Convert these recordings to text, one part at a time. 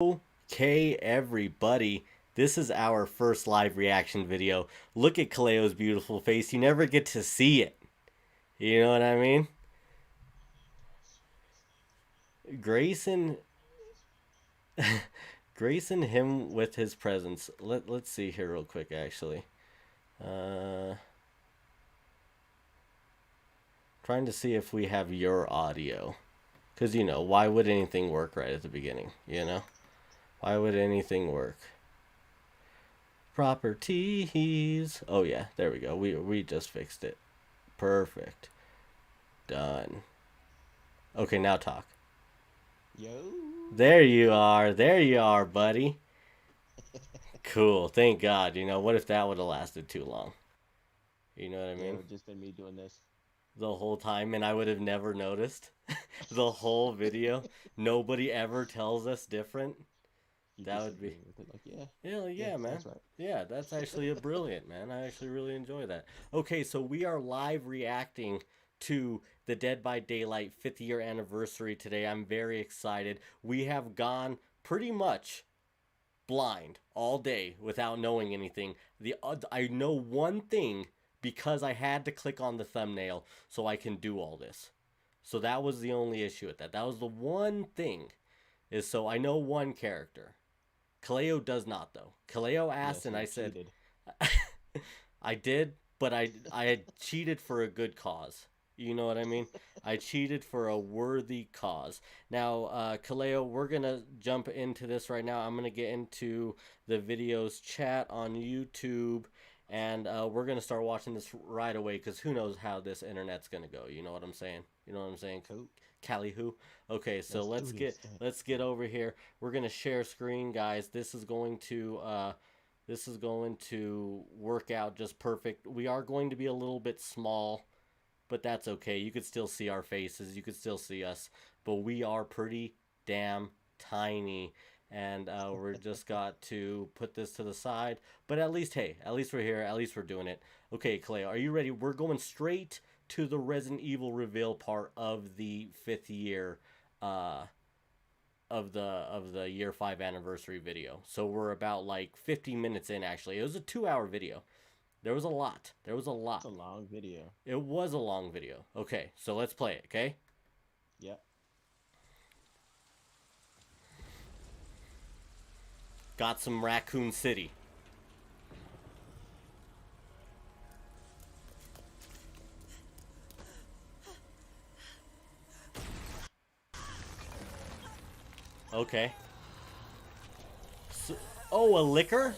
Okay, everybody, this is our first live reaction video. Look at Kaleo's beautiful face. You never get to see it. You know what I mean? Grayson, Grayson him with his presence. Let's see here real quick, actually. Uh, Trying to see if we have your audio. Because, why would anything work right at the beginning? Why would anything work? Properties. Oh yeah, there we go. We just fixed it. Perfect. Done. Okay, now talk. Yo. There you are. There you are, buddy. Cool. Thank God. What if that would have lasted too long? You know what I Yeah, it mean? would just been me doing this. The whole time, and I would have never noticed. The whole video. Nobody ever tells us different. You That just would be. agree with it, like, yeah, Yeah, yeah, yeah, man. sounds right. Yeah, that's actually a brilliant, man. I actually really enjoy that. Okay, so we are live reacting to the Dead by Daylight 50th year anniversary today. I'm very excited. We have gone pretty much blind all day without knowing anything. I know one thing because I had to click on the thumbnail so I can do all this. So that was the only issue with that. That was the one thing, is so I know one character. Kaleo does not, though. Kaleo Yeah, asked, so and I you said, cheated. I did, but I had cheated for a good cause. You know what I mean? I cheated for a worthy cause. Now, Kaleo, we're gonna jump into this right now. I'm gonna get into the videos chat on YouTube, and we're gonna start watching this right away because who knows how this internet's gonna go. You know what I'm saying? You know what I'm saying? Cool. Cali who? Okay, so Let's let's do get this. let's get over here. We're gonna share screen, guys. This is going to work out just perfect. We are going to be a little bit small, but that's okay. You could still see our faces. You could still see us, but we are pretty damn tiny. And we're just got to put this to the side. But at least, hey, at least we're here. At least we're doing it. Okay, Clay, are you ready? We're going straight to the Resident Evil reveal part of the 5th year uh, of the year 5 anniversary video. So we're about like 15 minutes in. Actually, it was a 2-hour video. There was a lot. There was a It's lot. a long video. It was a long video. Okay, so let's play it. Okay. Yep. Got some Raccoon City. Okay. So, oh, a liquor?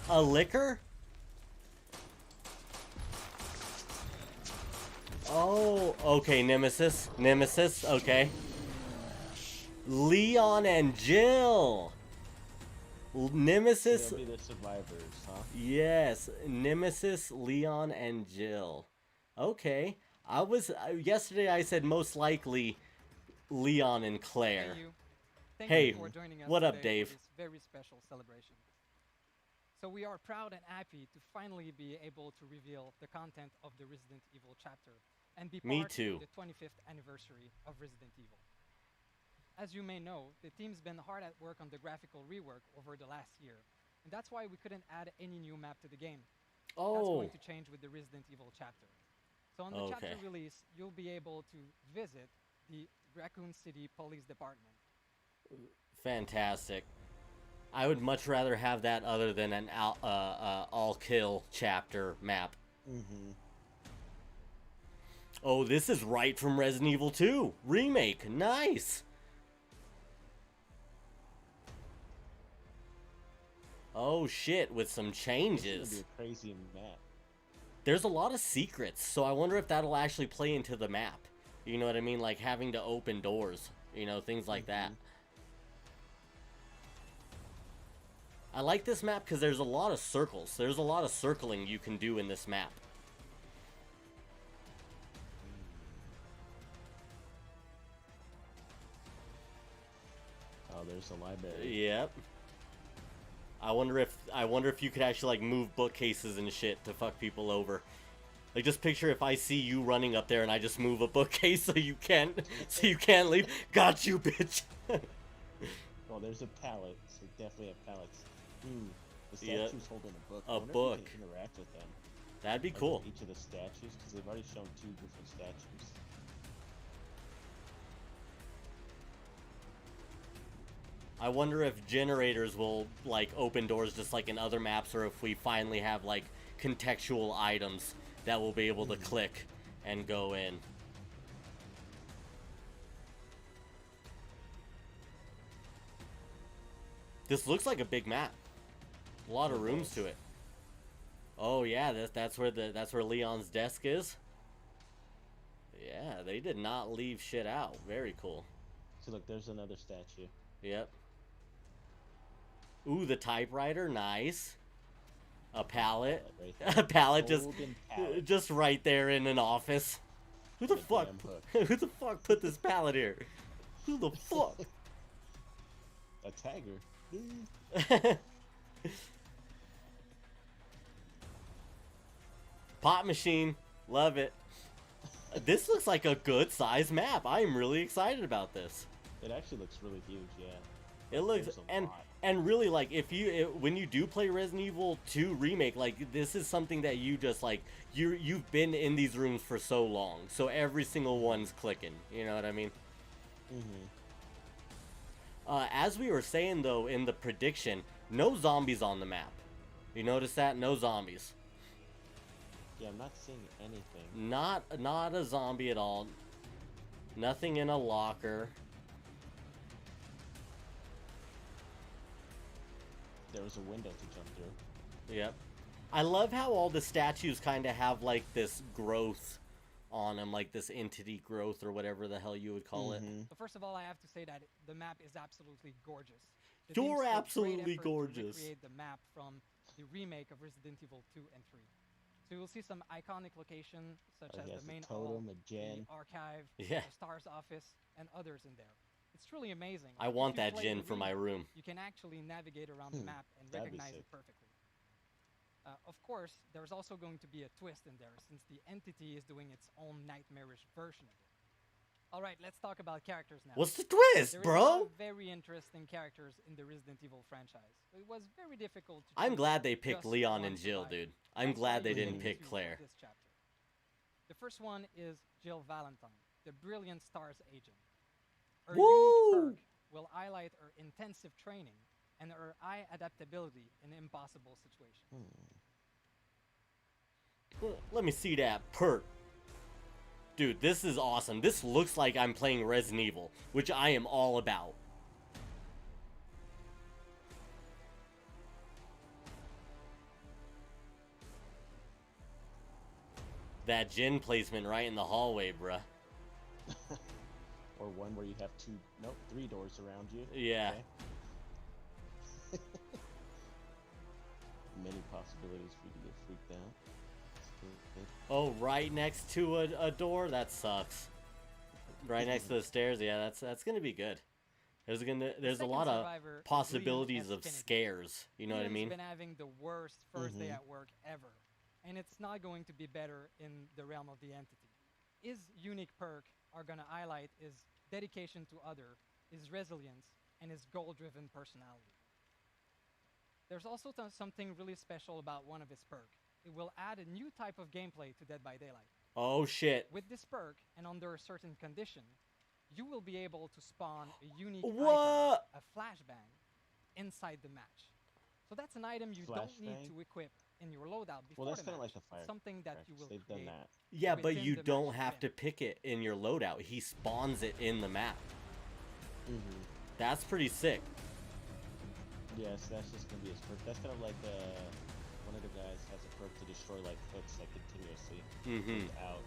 A liquor? Oh, okay, Nemesis. Nemesis, okay. Leon and Jill. So Nemesis. they'll be the survivors, huh? Yes, Nemesis, Leon, and Jill. Okay. Yesterday I said most likely Leon and Claire. Thank you. Thank you Hey, for joining us what up, today for Dave? this very special celebration. So we are proud and happy to finally be able to reveal the content of the Resident Evil chapter and be Me part of too. the 25th anniversary of Resident Evil. As you may know, the team's been hard at work on the graphical rework over the last year, and that's why we couldn't add any new map to the game. That's going Oh, to change with the Resident Evil chapter. So on the chapter okay. release, you'll be able to visit the Raccoon City Police Department. Fantastic. I would much rather have that other than an all kill chapter map. Mm-hmm. Oh, this is right from Resident Evil 2 remake. Nice. Oh shit, with some This is gonna be changes. a crazy map. There's a lot of secrets, so I wonder if that'll actually play into the map. You know what I mean? Like having to open doors, things like that. Mm-hmm. I like this map because there's a lot of circles. There's a lot of circling you can do in this map. Oh, there's a library. Yep. I wonder if you could actually like move bookcases and shit to fuck people over. Like just picture if I see you running up there and I just move a bookcase so you can't leave. Got you, bitch. Well, Oh, there's a pallet. So we definitely have pallets. Ooh, the Yep. statue's holding a book. A I wonder book. if we can interact with them. That'd be Like, cool. Each of the statues, because they've already shown 2 different statues. I wonder if generators will like open doors just like in other maps, or if we finally have like contextual items that we'll be able to click and go in. This looks like a big map. A lot of rooms to it. Oh yeah, that's where Leon's desk is. Yeah, they did not leave shit out. Very cool. So look, there's another statue. Yep. Ooh, the typewriter, nice. A pallet. Right A there. pallet Golden pallet. just right there in an office. Who the The fuck? damn hook. Who the fuck put this pallet here? Who the fuck? A tiger. Pop machine, love it. This looks like a good size map. I am really excited about this. It actually looks really huge, yeah. It looks There's a and lot. and really like when you do play Resident Evil 2 remake, like this is something that you just like you've been in these rooms for so long, so every single one's clicking. You know what I mean? As we were saying though in the prediction, no zombies on the map. You notice that? No zombies. Yeah, I'm not seeing anything. Not a zombie at all. Nothing in a locker. There was a window to jump through. Yep. I love how all the statues kind of have like this growth on them, like this entity growth or whatever the hell you would call it. So first of all, I have to say that the map is absolutely gorgeous. The team You're took great absolutely effort to gorgeous. recreate the map from the remake of Resident Evil 2 and 3. So you'll see some iconic locations such Oh, as he has the the main totem, hall, a gen. the archive, Yeah. the STARS office, and others in there. It's truly amazing. I If want you that play gin the for my remake, room. You can actually navigate around the map and that'd be recognize sick. it perfectly. Of course, there's also going to be a twist in there, since the entity is doing its own nightmarish version of it. All right, let's talk about characters now. What's the twist, There is a lot bro? of very interesting characters in the Resident Evil franchise. It was very difficult to I'm choose glad they picked just Leon one and Jill, survivor. dude. I'm That's glad why they you didn't get pick into Claire. This chapter. The first one is Jill Valentine, the brilliant STARS agent. Her Woo! unique perk will highlight her intensive training and her high adaptability in impossible situations. Let me see that perk. Dude, this is awesome. This looks like I'm playing Resident Evil, which I am all about. That gin placement right in the hallway, bruh. Or one where you have 3 doors around you. Yeah. Okay. Many possibilities for you to get freaked out. Oh, right next to a door? That sucks. Right next to the stairs? Yeah, that's gonna be good. There's a second lot of survivor is possibilities Leon of S. Kennedy. scares. You know what I Leon's mean? been having the worst first day at work ever, and it's not going to be better in the realm of the entity. His unique perk are gonna highlight his dedication to other, his resilience, and his goal-driven personality. There's also something really special about one of his perks. It will add a new type of gameplay to Dead by Daylight. Oh shit. With this perk, and under a certain condition, you will be able to spawn a unique item, What? a flashbang, inside the match. So that's an item you don't need Flashbang? to equip in your loadout before Well, that's the kind of match. like the fire. It's something that you will They've create. done that. Yeah, but within you the don't match have to event. pick it in your loadout. He spawns it in the map. Mm-hmm. That's pretty sick. Yeah, so that's just gonna be his perk. That's kind of like one of the guys has a perk to destroy like hooks like continuously Mm-hmm. without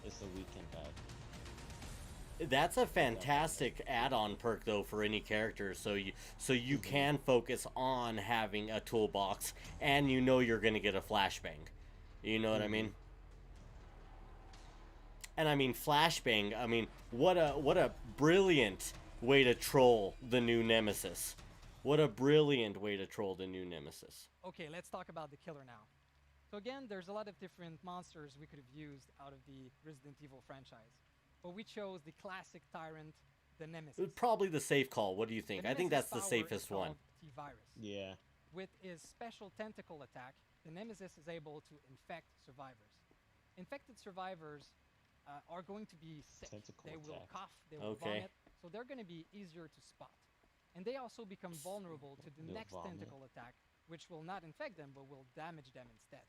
it's the weekend bag. That's a fantastic add-on perk though for any character, so you can focus on having a toolbox, and you know you're gonna get a flashbang. You know what I mean? And I mean flashbang. I mean what a brilliant way to troll the new nemesis. What a brilliant way to troll the new nemesis. Okay, let's talk about the killer now. So again, there's a lot of different monsters we could have used out of the Resident Evil franchise. But we chose the classic Tyrant, the Nemesis. Probably the safe call. What do you think? The I think Nemesis that's the power safest is one. called T-Virus. Yeah. With his special tentacle attack, the Nemesis is able to infect survivors. Infected survivors are going to be sick. Tentacle They will attack. cough, they will Okay. vomit, so they're going to be easier to spot. And they also become vulnerable to the They'll next vomit. tentacle attack, which will not infect them but will damage them instead.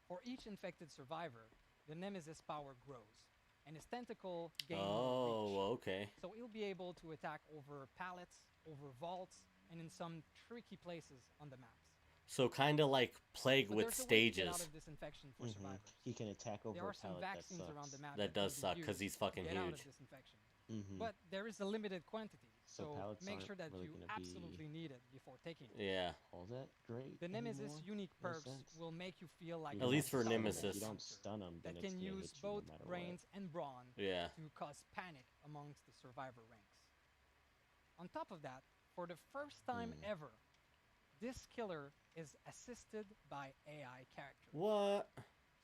For each infected survivor, the Nemesis power grows, and his tentacle gains reach. Oh, okay. So he'll be able to attack over pallets, over vaults, and in some tricky places on the maps. So kind of like Plague But with there's a way to get out stages. of this infection for Mhm. survivors. He can attack over There are a some pallet. That vaccines around the sucks. map That does can be suck because used he's fucking to get out of huge. this infection. Mhm. But there is a limited quantity, So so pallets make aren't sure that really you gonna absolutely be need it before taking it. Yeah. all that great. The Nemesis anymore? unique No perks sense. will make you feel like You At don't least have for to stun 'em. If Nemesis. you don't stun them, then that it's can gonna use hit you no both matter brains and brawn Yeah. to cause panic amongst the survivor ranks. On top of that, for the first time Hmm. ever, this killer is assisted by AI characters. What?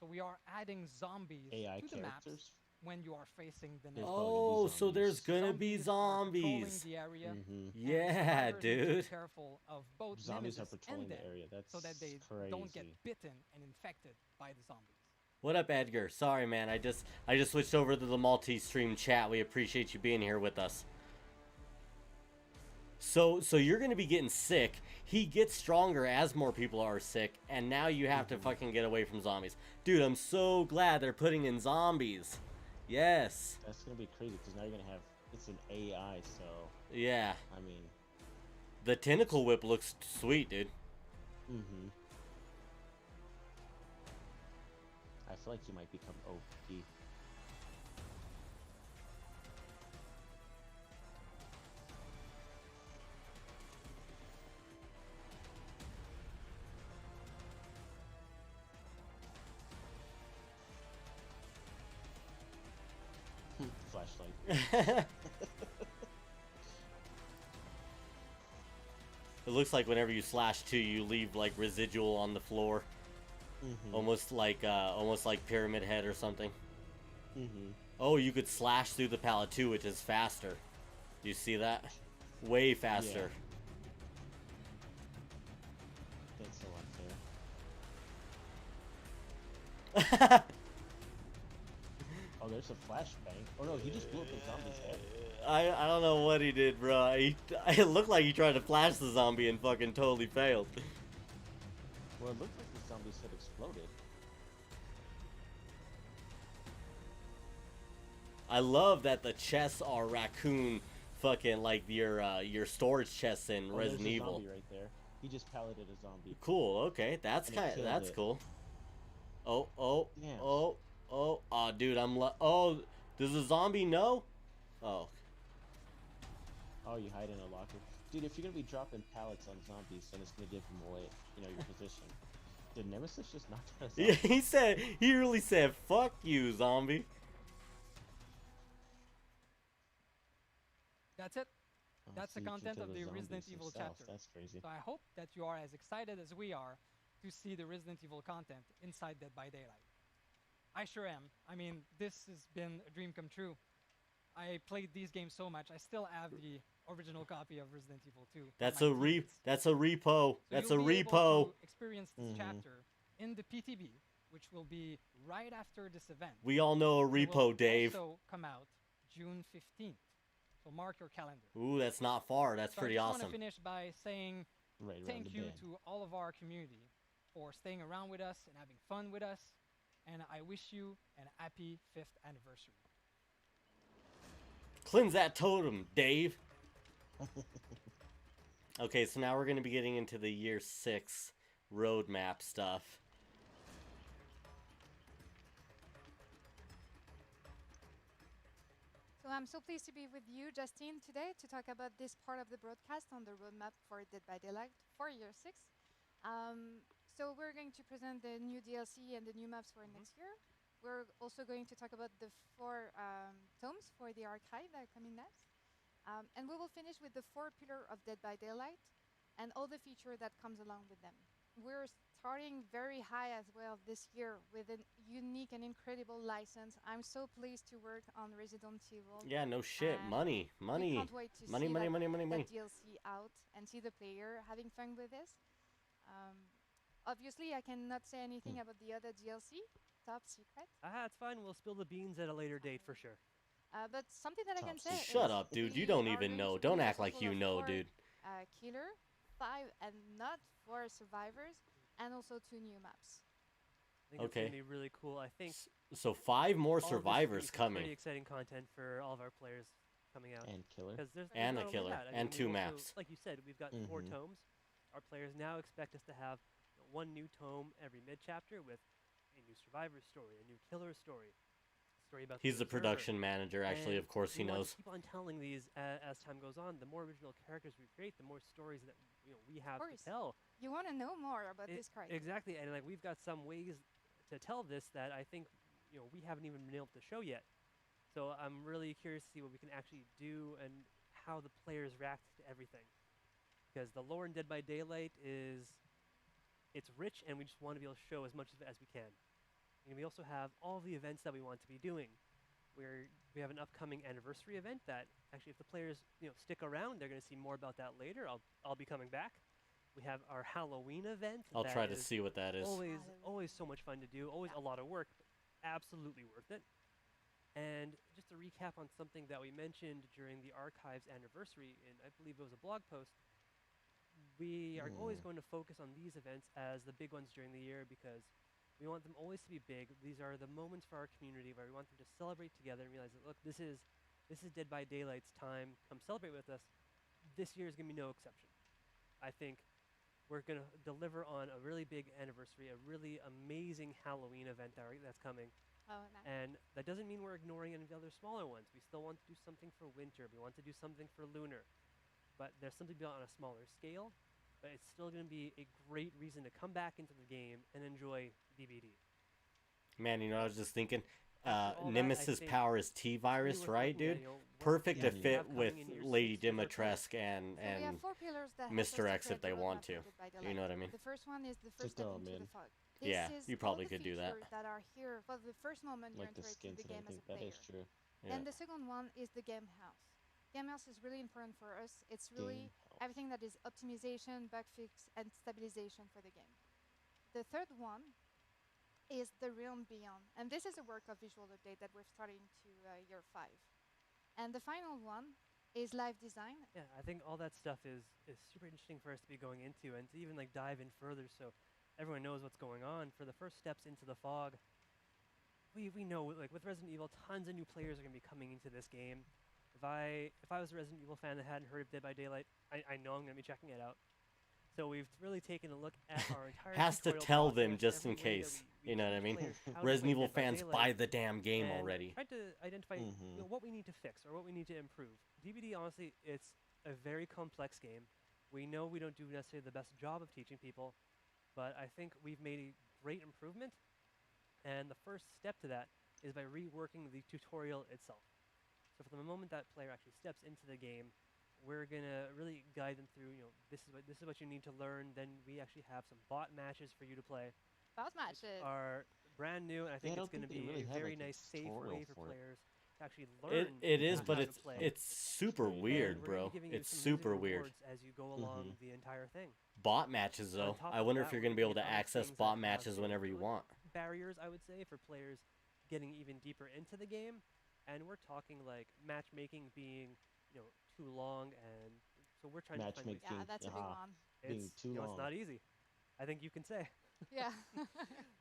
So we are adding zombies AI to the maps characters. when you are facing the There's Nemesis. probably gonna be Oh, so there's zombies. gonna be are patrolling zombies. the area, Mm-hmm. and Yeah, survivors need to be dude. careful of both Zombies are Nemesis patrolling and the them, area. That's so that they crazy. don't get bitten and infected by the zombies. What up, Edgar? Sorry, man. I just switched over to the multi-stream chat. We appreciate you being here with us. So you're gonna be getting sick. He gets stronger as more people are sick, and now you have to fucking get away from zombies. Dude, I'm so glad they're putting in zombies. Yes. That's gonna be crazy because now you're gonna have it's an AI. So Yeah. I mean, The tentacle whip looks sweet, dude. mm-hmm. I feel like he might become OP. Flashlight. It looks like whenever you slash two, you leave like residual on the floor, Mm-hmm. almost like Pyramid Head or something. Mm-hmm. Oh, you could slash through the pallet too, which is faster. Do you see that? Way faster. That's so unfair. Oh, there's a flashbang. Oh no, he just blew up a zombie's head. I don't know what he did, bro. It looked like he tried to flash the zombie and fucking totally failed. Well, it looked like the zombie's head exploded. I love that the chests are raccoon, fucking like your storage chests in Oh, there's Resident a Evil. zombie right there. He just palleted a zombie. Cool. Okay, that's And it killed that's it. cool. Oh, Damn. oh, dude, oh, does the zombie know? Oh, Oh, you hide in a locker. Dude, if you're gonna be dropping pallets on zombies, then it's gonna give them away, your position. Did Nemesis just knock down a yeah, zombie? he really said, "Fuck you, zombie." That's it. Oh, That's so the you can content kill of the Resident zombies Evil yourself. chapter. That's crazy. So I hope that you are as excited as we are to see the Resident Evil content inside Dead by Daylight. I sure am. I mean, this has been a dream come true. I played these games so much. I still have the original copy of Resident Evil 2. That's in a my teens. that's a repo. So That's a you'll be able repo. to experience this Mhm. chapter in the PTB, which will be right after this event. We all know a It will repo, Dave. also come out June 15th. So mark your calendar. Ooh, that's not far. That's So pretty I just want awesome. to finish by saying Right around thank the you bend. to all of our community for staying around with us and having fun with us. And I wish you an happy 5th anniversary. Cleanse that totem, Dave. Okay, so now we're going to be getting into the year 6 roadmap stuff. So I'm so pleased to be with you, Justine, today to talk about this part of the broadcast on the roadmap for Dead by Daylight for year 6. So we're going to present the new DLC and the new maps for next year. We're also going to talk about the 4 tomes for the archive that are coming next. And we will finish with the 4 pillar of Dead by Daylight and all the feature that comes along with them. we're starting very high as well this year with a unique and incredible license. I'm so pleased to work on Resident Evil. Yeah, no shit. And Money, we money, can't wait to money, see money, money, money, that money. DLC out and see the player having fun with this. Um, Obviously, I cannot say anything about the other DLC, top secret. It's fine. We'll spill the beans at a later date for sure. But something that I can Top say secret. Shut is up, dude. You we don't are even going know. to be Don't a act like total you of know, 4 dude. Killer, 5 and not 4 survivors, and also 2 new maps. I think it's Okay. gonna be really cool. I think So 5 more all of this is gonna be survivors some Pretty coming. exciting content for all of our players coming out. And killer. Because there's And not a only killer, that, I and mean, 2 we've also- maps. Like you said, we've got 4 Mhm. tomes. Our players now expect us to have 1 new tome every mid chapter with a new survivor story, a new killer story, a story about He's the observer. production manager, actually, And of course he we want knows. to keep on telling these as time goes on. The more original characters we create, the more stories that we have to course. tell. You want to know more about I- this character. Exactly, and like we've got some ways to tell this that I think we haven't even been able to show yet. So I'm really curious to see what we can actually do and how the players react to everything. Because the lore in Dead by Daylight it's rich, and we just want to be able to show as much of it as we can. And we also have all the events that we want to be doing. We have an upcoming anniversary event that actually, if the players stick around, they're going to see more about that later. I'll be coming back. We have our Halloween event. I'll that try to is see what that is. always so much fun to do. Always a lot of work, but absolutely worth it. And just to recap on something that we mentioned during the archives anniversary, and I believe it was a blog post, we are always going to focus on these events as the big ones during the year because we want them always to be big. These are the moments for our community where we want them to celebrate together and realize that, look, this is Dead by Daylight's time. Come celebrate with us. This year is going to be no exception. I think we're going to deliver on a really big anniversary, a really amazing Halloween event that's coming. Oh, nice. And that doesn't mean we're ignoring any of the other smaller ones. We still want to do something for winter. We want to do something for lunar. But there's something built on a smaller scale. But it's still going to be a great reason to come back into the game and enjoy DBD. Man, I was just thinking, After all that, I Nemesis think power is T-Virus, really right, looking at, dude? what Perfect to games we fit have coming with in year Lady 6 with our players. Dimitrescu and So we have 4 pillars that help us Mr. to X if create the they want roadmap to. for Dead by You Daylight. know what I mean? The first one is the first Just step go, into man. the fog. This Yeah, is you all probably the could do that. features that are here for the first moment Like you the enter into skins the and game as a everything. That player. is true. Yeah. And the second one is the game house. Game house is really important for us. It's really Game everything that is optimization, bug fix, and stabilization for the game. The third one is the realm beyond, and this is a work of visual update that we're starting to year 5. And the final one is live design. Yeah, I think all that stuff is super interesting for us to be going into and to even like dive in further so everyone knows what's going on. For the first steps into the fog, we know like with Resident Evil, tons of new players are going to be coming into this game. If I was a Resident Evil fan that hadn't heard of Dead by Daylight, I know I'm going to be checking it out. So we've really taken a look at our entire Has to tutorial tell them process, just in every way that case. we You know what I teach mean? players how to Resident play Evil Dead by fans Daylight buy the damn game and already. tried to identify Mhm. what we need to fix or what we need to improve. DBD, honestly, it's a very complex game. We know we don't do necessarily the best job of teaching people, but I think we've made a great improvement. And the first step to that is by reworking the tutorial itself. So from the moment that player actually steps into the game, we're gonna really guide them through. This is what you need to learn. Then we actually have some bot matches for you to play. Boss Which matches. are brand new, and I think I it's don't going to think be they really a have, very like, a nice, safe tutorial way for for it. players to actually learn. It is, how but to play. it's super And weird, we're gonna bro. be giving you It's some super user weird. rewards as you go along the entire thing. Bot matches, On though. top I of wonder that, if you're we're going to be able to gonna get other access things bot that have matches some whenever you really want. Barriers, I would say, for players getting even deeper into the game, and we're talking like matchmaking being, too long, and so we're trying to find ways. Yeah, that's a big Aha. one. Being It's too it's long. not easy. I think you can say. Yeah.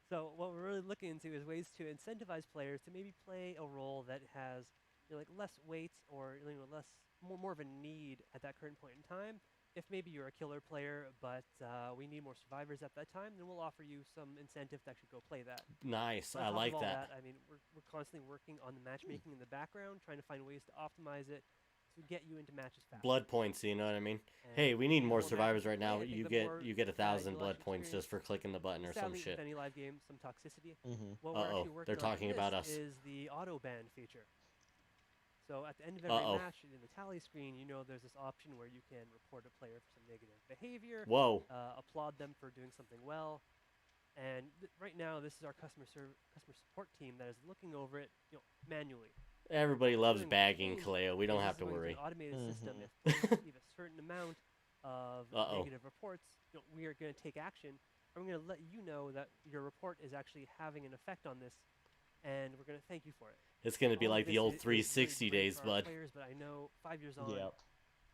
So what we're really looking into is ways to incentivize players to maybe play a role that has like less weight or more of a need at that current point in time. If maybe you're a killer player, but we need more survivors at that time, then we'll offer you some incentive to actually go play that. Nice. On I top of like all that. I mean, we're constantly working on the matchmaking in the background, trying to find ways to optimize it to get you into matches fast. Blood points, you know what I mean? And Hey, we need the more more survivors matches right play, now. I think You the get more you get 1,000 you'll blood actually points just for clicking the button or some Sadly, shit. with any live game, some toxicity. Mm-hmm. What we're Uh-oh, actually working they're on talking for about this us. is the auto ban feature. So at the end of every Uh-oh. match, in the tally screen, you know there's this option where you can report a player for some negative behavior, Whoa. applaud them for doing something well, and right now this is our customer support team that is looking over it, manually. Everybody loves Doing bagging, change Kaleo. We don't is have to going worry. An automated system. Mhm. If players receive a certain amount of Uh-oh. negative reports, we are going to take action. And we're going to let you know that your report is actually having an effect on this, and we're going to thank you for it. It's going to be All of like the this old is really 360 great days, for our bud. players, but I know 5 years on, Yep.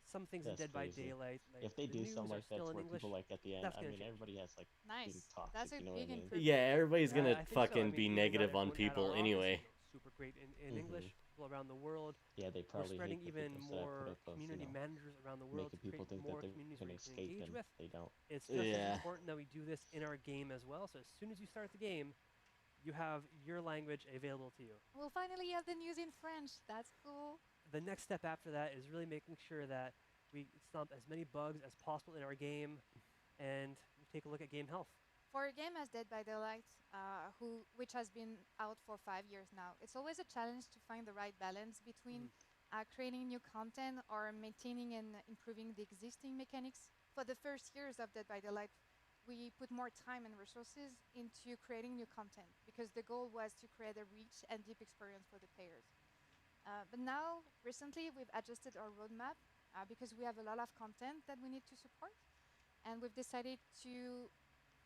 some things in That's Dead by crazy. Daylight, like If they the do news something are like that, still to in where English, people like at the end, that's I gonna mean, change. everybody has like being Nice. toxic. That's a You know big what I mean? improvement. Yeah, everybody's I going to think so. fucking I mean, be even negative at- on when at people our office, anyway. super great in English, people around the world. Yeah, they We're probably spreading hate the even people that put more up of, community managers around the world to making people create think that more they're communities gonna where you can escape, engage and with. they don't. It's just as Yeah. important that we do this in our game as well. So as soon as you start the game, you have your language available to you. We'll finally have the news in French. That's cool. The next step after that is really making sure that we stomp as many bugs as possible in our game, and we take a look at game health. For a game as Dead by Daylight, which has been out for 5 years now, it's always a challenge to find the right balance between creating new content or maintaining and improving the existing mechanics. For the first years of Dead by Daylight, we put more time and resources into creating new content because the goal was to create a rich and deep experience for the players. But now, recently, we've adjusted our roadmap because we have a lot of content that we need to support, and we've decided to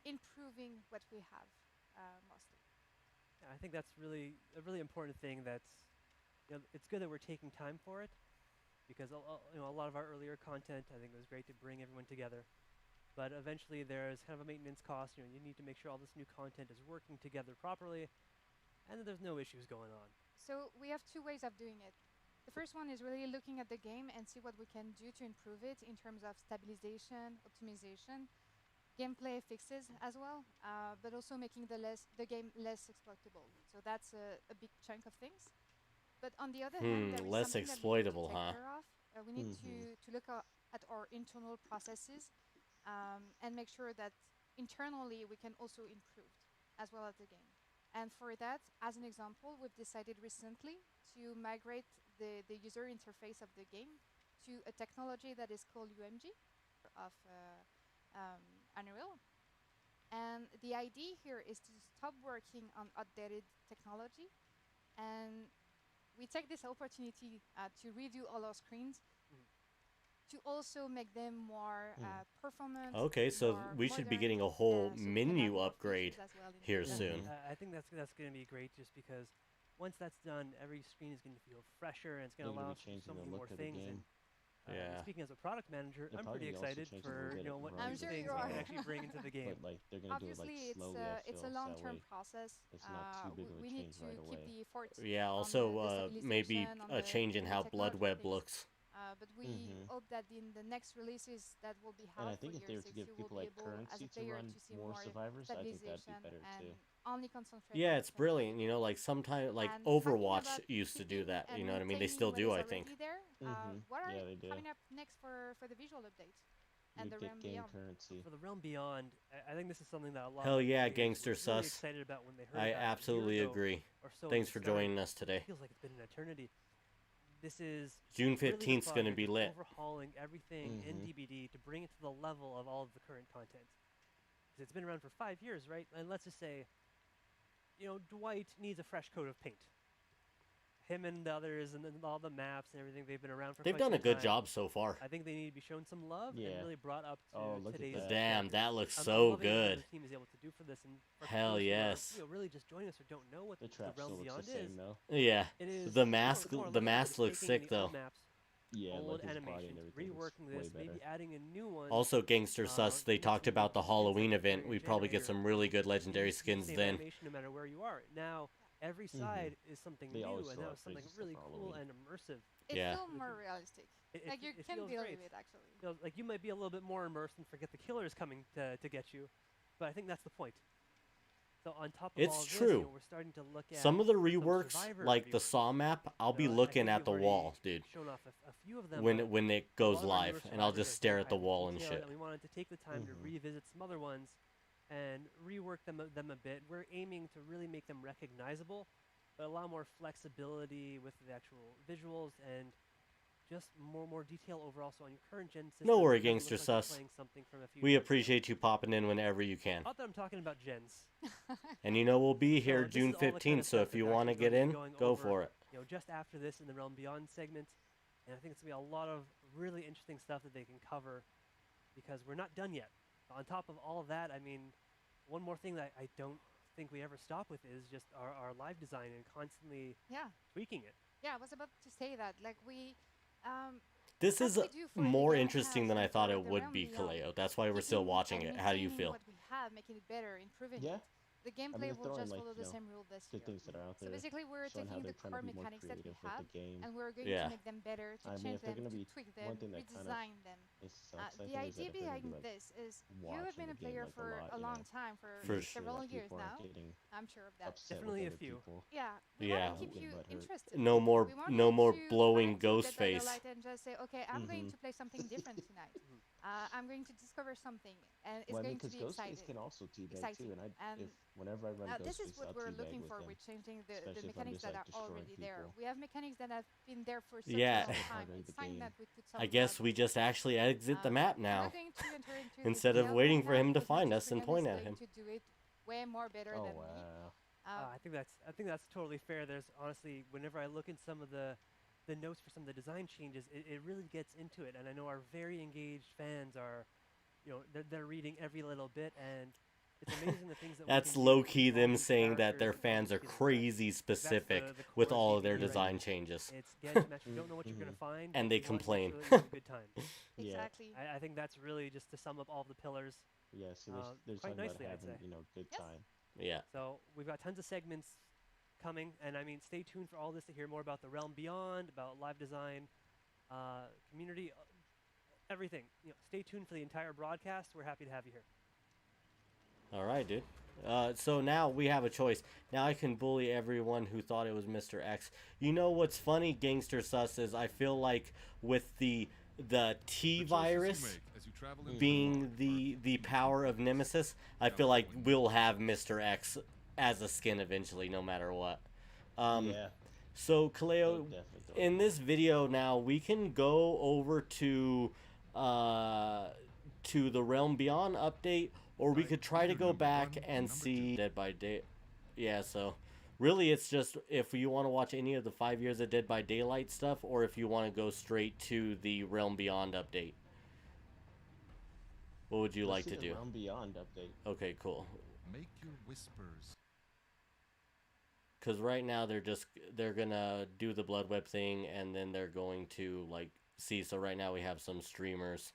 improving what we have mostly. Yeah, I think that's really a really important thing. It's good that we're taking time for it, because a lot of our earlier content, I think it was great to bring everyone together. But eventually, there's kind of a maintenance cost. You need to make sure all this new content is working together properly, and that there's no issues going on. So we have two ways of doing it. The first one is really looking at the game and see what we can do to improve it in terms of stabilization, optimization, gameplay fixes as well, but also making the game less exploitable. So that's a big chunk of things. But on the other hand, there is less something that we need to exploitable, take huh? care of. We need to look at our internal processes and make sure that internally we can also improve as well as the game. And for that, as an example, we've decided recently to migrate the user interface of the game to a technology that is called UMG of Unreal. And the idea here is to stop working on outdated technology, and we take this opportunity to redo all our screens to also make them more performant. Okay, so more we should be modern, getting a whole so we can have menu more upgrade features as well in here the game. soon. I think that's going to be great, just because once that's done, every screen is going to feel fresher, and it's going They're to gonna allow be us to do so changing the many look more of the things. game. And Yeah. speaking as a product manager, They're I'm probably pretty also excited changing for the way that what it new runs sure things you we can are. actually bring into the game. But like they're gonna do it Obviously, like slowly. I it's feel, a so that long-term way process. it's not too big of a We need change to right keep away. the efforts. Yeah, on also the maybe stabilization, on a change in the how Blood technology Web things. looks. But we hope that in the next releases that will be And out I think for if they year were to 6, give you will people be like able, as currency a to player, run to see more survivors, I think that'd be stabilization better and too. only concentrate. Yeah, on it's the brilliant. content. Like sometimes, like And talking Overwatch about used to do keeping that. and You know what I mean? They maintaining still what do, is I think. already there. What are Yeah, they do. coming up next for the visual update and You'd the get Realm game Beyond? currency. For the Realm Beyond, I think this is something that a lot Hell of yeah, players Gangster were really Sus. excited about when they heard I about it a year absolutely ago agree. or so when Thanks it for started. joining us today. Feels like it's been an eternity. This is June really the 15th is going to project be of lit. overhauling everything in DBD to bring it to the level of all of the current content. 'Cause it's been around for 5 years, right? And let's just say, Dwight needs a fresh coat of paint. Him and the others, and then all the maps and everything, they've been around for They've quite done a some good time. job so far. I think they need to be shown some love Yeah. and really brought up to Oh, look at today's that. Damn, standards. that looks I'm so loving what good. the team is able to do for this, and for Hell those who are, yes. really just joining us or don't know what The the trap Realm still looks the Beyond same is. though. Yeah, It is the it's mask, more or the less mask just looks taking sick the old though. maps, Yeah, old like his body and animations, everything looks reworking way this, maybe better. adding a new one. Also, Gangster Sus, they make talked some about the skins Halloween like event. Area We probably get Generator. some really good legendary You see the skins same then. animation no matter where you are. Now every side is something They new, always and throw now out it's something crazy stuff really for cool Halloween. and immersive. It Yeah. feels more realistic. Like you It can feels believe great. it actually. Like you might be a little bit more immersed and forget the killers coming to get you, but I think that's the point. So on top of all It's of this, true. we're starting to look at Some of the reworks, Survivor like the reworks. Saw map, I'll be I looking think at you've the already wall, dude. Shown off a few of them. When but when it a goes lot of our newer live, and I'll survivors just are stare very at the highly wall and detailed, shit. And we wanted to take the time to revisit some other ones and rework them a bit. We're aiming to really make them recognizable but allow more flexibility with the actual visuals and just more detail overall. So on your current gen system, No worry, it doesn't Gangster look like you're Sus. playing something from a few We years ago. appreciate you popping in whenever you can. Not that I'm talking about gens. And you know we'll be So here this June is all the kind 15th, of so stuff if that you we're want to actually get going to in, be going go over, for it. just after this in the Realm Beyond segment. And I think it's going to be a lot of really interesting stuff that they can cover because we're not done yet. On top of all of that, I mean, one more thing that I don't think we ever stop with is just our live design and constantly Yeah. tweaking it. Yeah, I was about to say that. Like we, This as is we do for the more Game interesting Pass than I and thought for it the would Realm be, Beyond, Kaleo. That's why we're still keeping watching and it. How do you maintaining feel? what we have, making it better, improving Yeah. it. The gameplay they're will throwing, just like, follow you the know, same rule this good year. things that are out So there, basically, we're showing how taking the they're trying core to be more mechanics that we creative with have, the game. and we're going Yeah. to make them better, to I mean, change if they're them, gonna to be tweak them, one thing that kind of redesign them. it sucks, I The think, is idea that if they're gonna behind be like this is you watching have been the a game player like for a lot, a you long know, time, for For make several that years people aren't now. getting I'm sure of that. upset Definitely with a other few. people. Yeah, we Yeah. want to keep Getting you butthurt. interested. No more, We want no you more to blowing come into ghost Dead by face. Daylight and just say, okay, I'm going Mhm. to play something different tonight. Mhm. I'm going to discover something, and it's Well, I mean, going to because be Ghostface exciting. can also teabag Exciting. too, and And if whenever I run this is Ghostface, what I'll we're teabag looking with for him. with changing the Especially if I'm mechanics just, that like, are destroying already there. people. We have mechanics that have been there for such Yeah. a long Still time. harder It's the time game. that we put some I guess love we into just it. actually exit the map We're now. not going to enter into Instead the of details waiting right for now him to because find Mantis us and Regan point is at going him. to do it way more better Oh than me. wow. I think that's totally fair. There's honestly, whenever I look at some of the notes for some of the design changes, it really gets into it, and I know our very engaged fans are, they're reading every little bit, and it's amazing the things that That's we can low do key with all them these saying that their characters, all fans these are skill sets. crazy That's specific the with core all of their GDP right design now. changes. It's get to match. You don't know what you're gonna find, And but they you wanna make complain. sure that you have a good time. Yeah. Exactly. I think that's really just to sum up all the pillars. Yeah. See, they're Quite talking about nicely, I'd having say. good Yes. time. Yeah. So we've got tons of segments coming, and I mean, stay tuned for all this to hear more about the Realm Beyond, about live design, community, everything. Stay tuned for the entire broadcast. We're happy to have you here. All right, dude. So now we have a choice. Now I can bully everyone who thought it was Mr. X. You know what's funny, Gangster Sus, is I feel like with the T virus being the power of Nemesis, I feel like we'll have Mr. X as a skin eventually, no matter what. Yeah. So they Kaleo, definitely don't. in this video now, we can go over to the Realm Beyond update, or we could try to go back and see Dead by Day. Yeah, so really it's just if you want to watch any of the 5 years of Dead by Daylight stuff, or if you want to go straight to the Realm Beyond update. What would you like Let's to see the do? Realm Beyond update. Okay, cool. Make your whispers. Because right now they're gonna do the Blood Web thing, and then they're going to like see. So right now we have some streamers.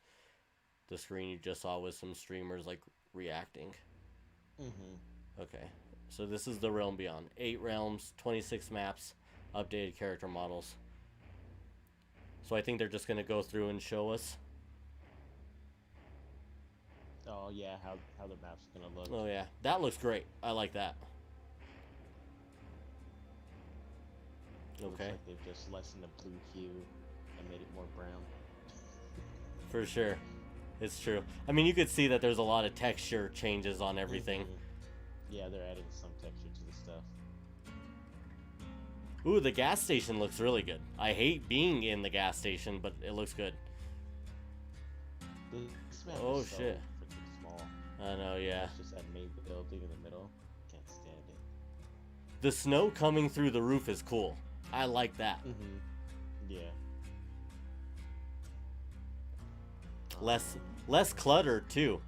The screen you just saw was some streamers like reacting. Mm-hmm. Okay, so this is the Realm Beyond. 8 realms, 26 maps, updated character models. So I think they're just gonna go through and show us. Oh yeah, how the map's gonna look. Oh yeah, that looks great. I like that. Looks Okay, like they've just lessened the blue hue and made it more brown. for sure. It's true. I mean, you could see that there's a lot of texture changes on everything. Mhm. Yeah, they're adding some texture to the stuff. Ooh, the gas station looks really good. I hate being in the gas station, but it looks good. This map Oh, is so shit. freaking small. I know, yeah. It's just that main building in the middle. Can't stand it. The snow coming through the roof is cool. I like that. Mm-hmm. Yeah. Less clutter too.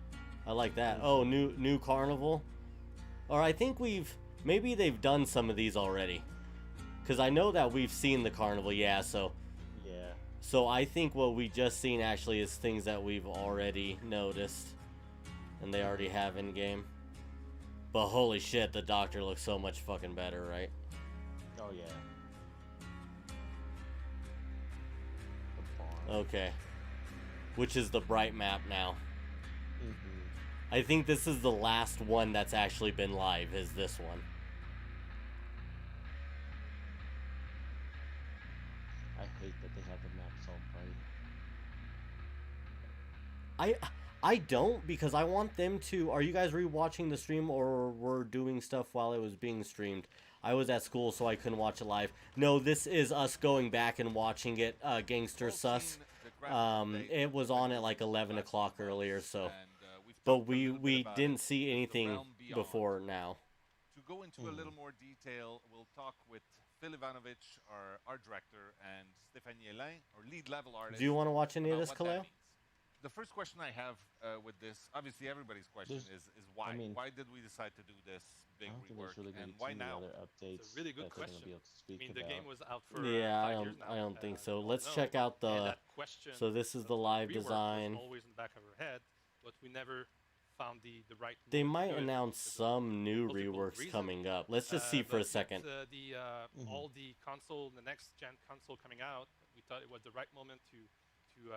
I like that. Oh, new carnival. Or I think maybe they've done some of these already. Cause I know that we've seen the carnival, yeah, so Yeah. I think what we just seen actually is things that we've already noticed. And they already have in game. But holy shit, the doctor looks so much fucking better, right? Oh yeah. The barn. Okay. Which is the bright map now. Mm-hmm. I think this is the last one that's actually been live, is this one. I hate that they have the maps all bright. I don't, because I want them to. Are you guys rewatching the stream, or were doing stuff while it was being streamed? I was at school, so I couldn't watch it live. No, this is us going back and watching it, Gangster Sus. It was on at like 11 o'clock earlier, so. But we didn't see anything before now. To go into a little more detail, we'll talk with Phil Ivanovic, our art director, and Stéphanie Hélin, our lead level artist. Do you want to watch any of about this, what that Kaleo? means. The first question I have with this, obviously everybody's question is why? I mean, why did we decide to do this I big don't think rework, there's really going and to why be too many now? other updates. It's a really good that they're gonna question. be able to I speak mean, the about. game was out for Yeah, 5 years now. I don't think so. we all Let's know, check out and the. that question So this is of the live rework was design. always in the back of our head, but we never found the right. They moment to might do it announce because of some new multiple reworks reasons. coming up. Let's just see for a But second. with, all the console, the next gen console coming out, we thought it was the right moment to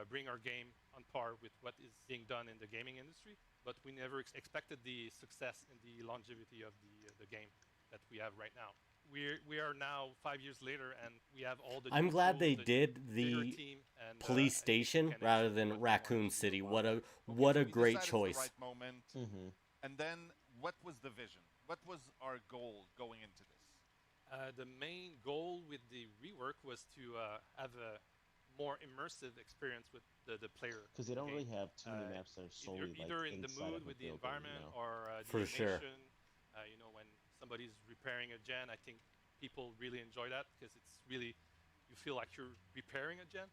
bring our game on par with what is being done in the gaming industry. But we never expected the success and the longevity of the game that we have right now. We are now 5 years later, and we have all the. I'm new glad tools, they the did bigger the team and, police and station can rather actually than put more Raccoon into City. the What box. a what So a we great decided it's choice. the right moment. And then, what was the vision? What was our goal going into this? The main goal with the rework was to have a more immersive experience with the player. Because they don't game. really have too many Uh, maps that are solely either like in the inside mood of a with the building, environment you know? or the For sure. animation. You know, when somebody's repairing a gen, I think people really enjoy that because it's really, you feel like you're repairing a gen.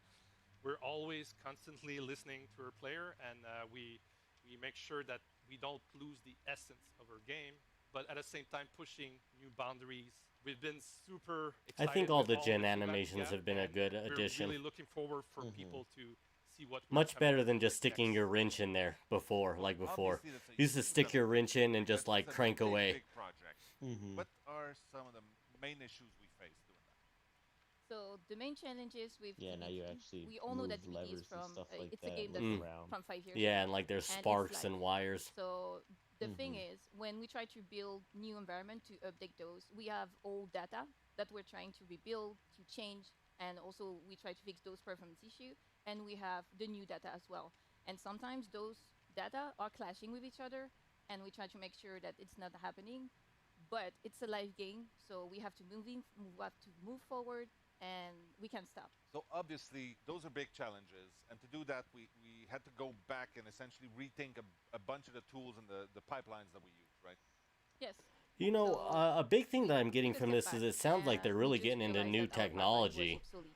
We're always constantly listening to our player, and we make sure that we don't lose the essence of our game, but at the same time pushing new boundaries. We've been super I excited think all with the the gen feedback we animations got, have been a and good we're addition. really looking forward for Mhm. people to see what we're Much coming better than just with sticking next. your wrench in there before, like before. Obviously, that's a You used to huge stick your element. wrench in and just That's like a crank big, away. Big project. Mhm. What are some of the main issues we face doing that? So the main challenges with Yeah, now you DBD, actually we all know that move DBD is levers and from stuff like it's a that, game move that's around. from 5 years Yeah, ago. and like there's And it's sparks and live. wires. So the thing Mhm. is, when we try to build new environment to update those, we have old data that we're trying to rebuild, to change, and also we try to fix those performance issue, and we have the new data as well. And sometimes those data are clashing with each other, and we try to make sure that it's not happening. But it's a live game, so we have to move forward, and we can't stop. So obviously, those are big challenges, and to do that, we had to go back and essentially rethink a bunch of the tools and the pipelines that we use, right? Yes. You know, So a big thing that I'm we getting took a from step this is back, it sounds like they're and we really just getting into realized new that our pipeline was technology. obsolete.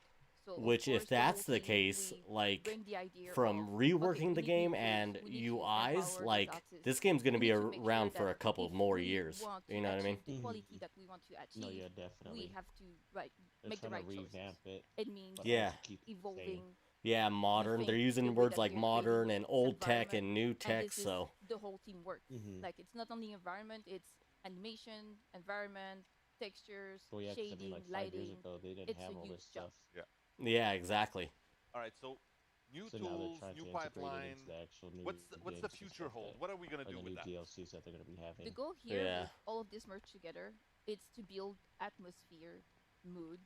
So of Which, if course, the that's whole the team, case, we like bring the idea from of, reworking okay, the we need game new tools, and we need to UIs, empower those like artists. this game's gonna We be need to make sure around for a that couple if more we years. want to You know what I mean? achieve the Mhm. quality that we want to achieve, No, yeah, we definitely. have to They're make the trying right to choices. revamp it, It means but Yeah. also keep it the same. evolving Yeah, modern. They're things, using the way words that like we're modern creating and old tech environment, and new and tech. this is So the whole team work. Mhm. Like it's not only environment, it's animation, environment, textures, Well, yeah, 'cause I shading, mean, like 5 lighting. years ago, they didn't It's have a all huge this job. stuff. yeah, exactly. All right, so new So now they're tools, trying new to integrate it pipeline. into the actual new What's the games and future stuff hold? that- What are we gonna or do the with new that? DLCs that they're going to be having. The goal here Yeah. with all of this merch together, it's to build atmosphere, mood,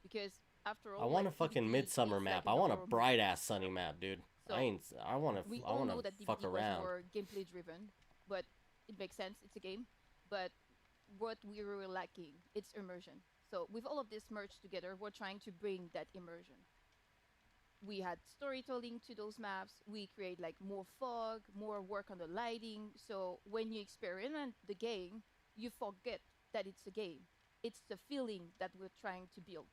because after all, I want a like, fucking DBD midsummer is map. like I a want a horror bright movie. ass sunny map, dude. So I ain't. I want we to. I all want know to that fuck DBD was around. more gameplay driven, but it makes sense. It's a game, but what we were lacking, it's immersion. So with all of this merch together, we're trying to bring that immersion. We had storytelling to those maps. We create like more fog, more work on the lighting. So when you experiment the game, you forget that it's a game. It's the feeling that we're trying to build.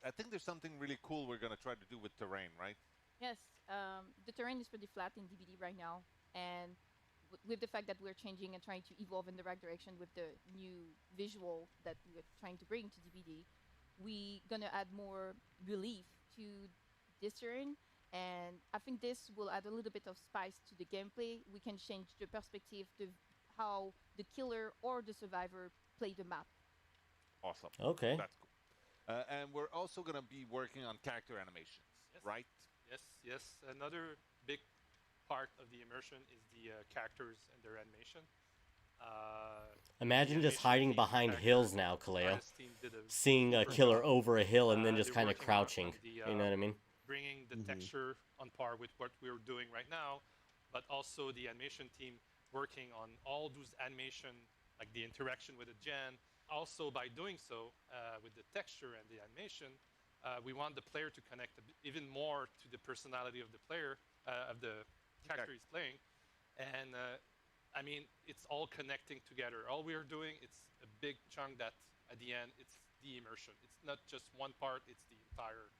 I think there's something really cool we're gonna try to do with terrain, right? Yes, the terrain is pretty flat in DBD right now, and with the fact that we're changing and trying to evolve in the right direction with the new visual that we're trying to bring to DBD, we gonna add more relief to this terrain, and I think this will add a little bit of spice to the gameplay. We can change the perspective, how the killer or the survivor play the map. Awesome. Okay. That's cool. And we're also gonna be working on character animations, Yes. right? Yes. Another big part of the immersion is the characters and their animation. Imagine the just animation hiding team, behind character hills now, Kaleo. artist team did a Seeing a super killer job. over a hill and then just They're kind of working on crouching. the, You know what I mean? bringing the Mhm. texture on par with what we're doing right now, but also the animation team working on all those animation, like the interaction with the gen, also by doing so, with the texture and the animation, we want the player to connect even more to the personality of the player, of the character he's playing. And I mean, it's all connecting together. All we are doing, it's a big chunk that at the end, it's the immersion. It's not just one part, it's the entire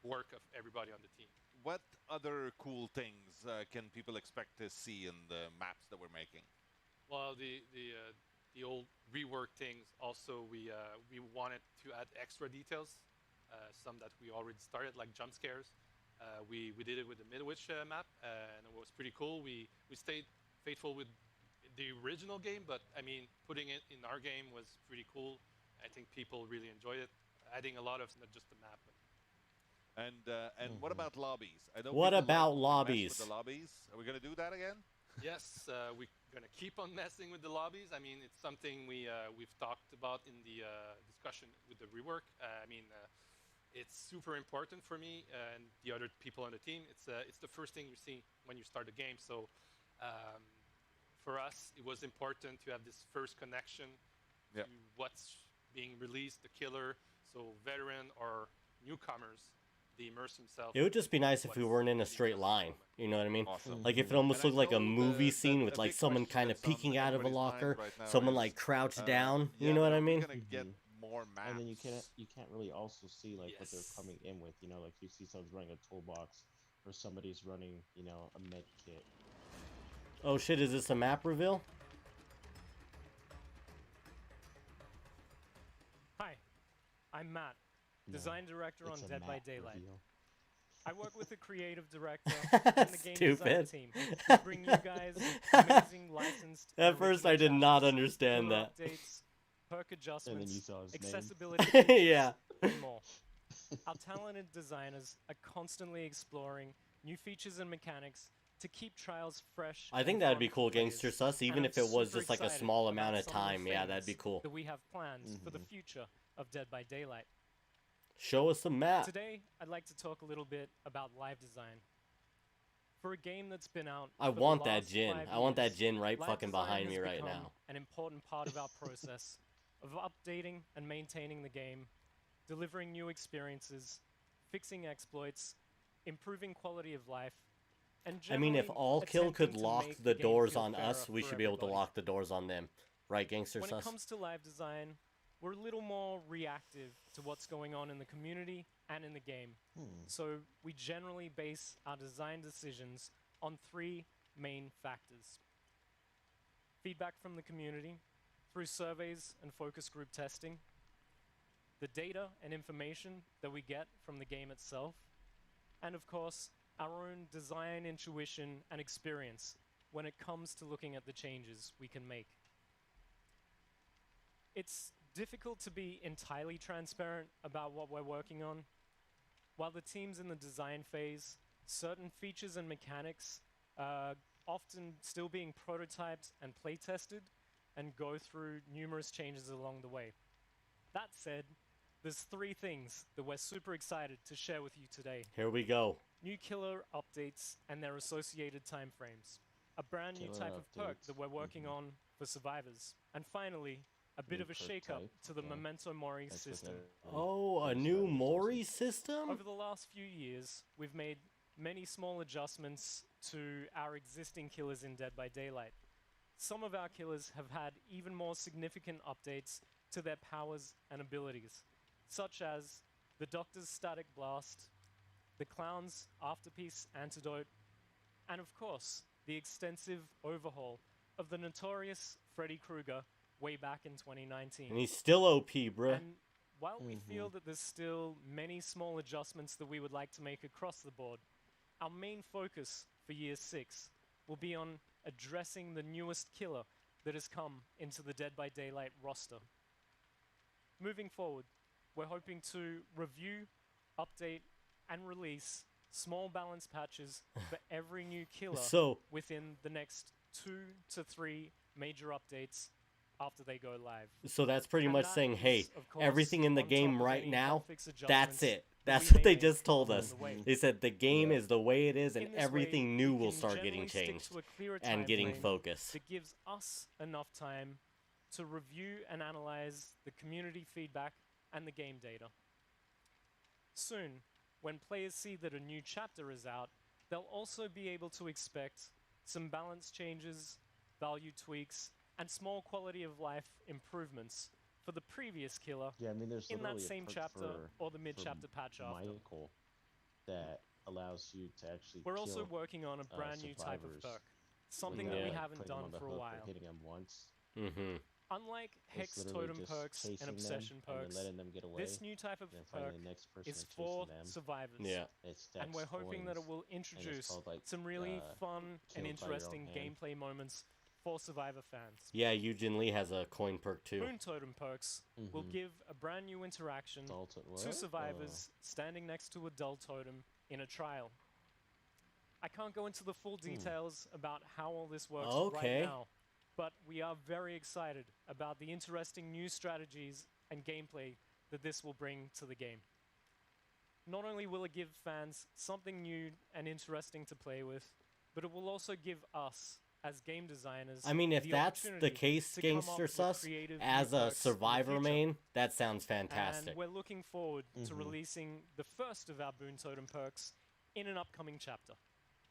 work of everybody on the team. What other cool things can people expect to see in the maps that we're making? Well, the old rework things. Also, we wanted to add extra details, some that we already started, like jump scares. We did it with the Midwich map, and it was pretty cool. We stayed faithful with the original game, but I mean, putting it in our game was pretty cool. I think people really enjoyed it, adding a lot of not just the map. And what about lobbies? I know What people about like to mess lobbies? with the lobbies? Are we going to do that again? Yes, we're gonna keep on messing with the lobbies. I mean, it's something we've talked about in the discussion with the rework. It's super important for me and the other people on the team. It's the first thing you see when you start the game. So for us, it was important to have this first connection to what's being released, the killer. So veteran or newcomers, they immerse themselves. It would just be nice if we weren't in a straight line. You know what I mean? Awesome. Like if it almost And I looked like a know movie the- scene with a like big someone question kind of that's on peeking out of a everybody's mind locker, right now someone is, like crouched down. yeah, You know what I are we mean? gonna get more maps? And then you can't really also see like what they're Yes. coming in with. You know, like you see someone's running a toolbox, or somebody's running, you know, a med kit. Oh shit! Is this a map reveal? Hi, I'm Matt, No, design director on it's a Dead by map Daylight. reveal. I work with the creative director and the game design Stupid. team to bring you guys amazing licensed. and At first, original I did not chapters, understand killer that. Updates, perk And then adjustments, you saw his name. accessibility features, Yeah. and more. Our talented designers are constantly exploring new features and mechanics to keep trials fresh. I think and that'd fun be for cool, players. Gangster Sus. Even And if I'm it was super just like a excited small about amount of some the time. Yeah, that'd be things cool. That we have plans for the future of Dead by Daylight. Show us some map. Today, I'd like to talk a little bit about live design. For a game that's been out, I for the want that last gin. 5 I want that years, gin right live fucking design behind has me right become now. An important part of our process of updating and maintaining the game, delivering new experiences, fixing exploits, improving quality of life, and I mean, if generally all kill could attempting to lock make the game doors feel on us, fairer we for should be able to everybody. lock the doors on them. Right, Gangster When Sus? it comes to live design, we're a little more reactive to what's going on in the community and in the game. So we generally base our design decisions on 3 main factors. Feedback from the community through surveys and focus group testing, the data and information that we get from the game itself, and of course, our own design intuition and experience when it comes to looking at the changes we can make. It's difficult to be entirely transparent about what we're working on. While the team's in the design phase, certain features and mechanics are often still being prototyped and play-tested and go through numerous changes along the way. That said, there's 3 things that we're super excited to share with you today. Here we go. New killer updates and their associated timeframes. A brand new Killer type of perk updates, that we're working on for survivors. And finally, a bit New of a perk shake-up type, to the yeah. Memento Mori That's what system. Oh, a everybody new said. It's Mori awesome. system? Over the last few years, we've made many small adjustments to our existing killers in Dead by Daylight. Some of our killers have had even more significant updates to their powers and abilities, such as the Doctor's Static Blast, the Clown's Afterpiece Antidote, and of course, the extensive overhaul of the notorious Freddy Krueger way back in 2019. And he's still OP, bruh. And while we feel that there's still many small adjustments that we would like to make across the board, our main focus for Year 6 will be on addressing the newest killer that has come into the Dead by Daylight roster. Moving forward, we're hoping to review, update, and release small balance patches for every new killer So, within the next 2 to 3 major updates after they go live. so that's pretty And much that saying, is, hey, of course, everything in the on top game of right any now, hotfix that's adjustments it. that That's we what may they make just told along us. the way. They said the game is the way it is and In this way, everything new we will can start generally getting stick changed to a clearer and getting timeframe focused. that gives us enough time to review and analyze the community feedback and the game data. Soon, when players see that a new chapter is out, they'll also be able to expect some balance changes, value tweaks, and small quality of life improvements for the previous killer Yeah, I mean, there's in that literally a same perk chapter for, or the mid-chapter patch after. Michael that allows you to actually We're also kill working on a brand new type of survivors perk, something that Yeah. we without haven't putting them done on the for a hook or while. hitting them once. Mm-hmm. Unlike It's Hex literally Totem just perks and chasing Obsession them and perks, then letting them get away. this new type of and then perk finding the next person is and for chasing them. survivors. Yeah. It stacks And we're hoping that it coins, will and it's introduce called, like, some really fun killed and by your own interesting hand. gameplay moments for Survivor fans. Yeah, Eugen Lee has a coin perk too. Boon Totem perks will Mhm. give a brand new interaction Dalton, to what? survivors standing next to a dull totem in a trial. I can't go into the full details about how all this works Okay. right now, but we are very excited about the interesting new strategies and gameplay that this will bring to the game. Not only will it give fans something new and interesting to play with, but it will also give us, as game designers, I mean, if the that's the opportunity case, to come up Gangster with Sus, creative new as a perks in the Survivor future. main, that sounds fantastic. And we're looking forward to Mhm. releasing the first of our Boon Totem perks in an upcoming chapter.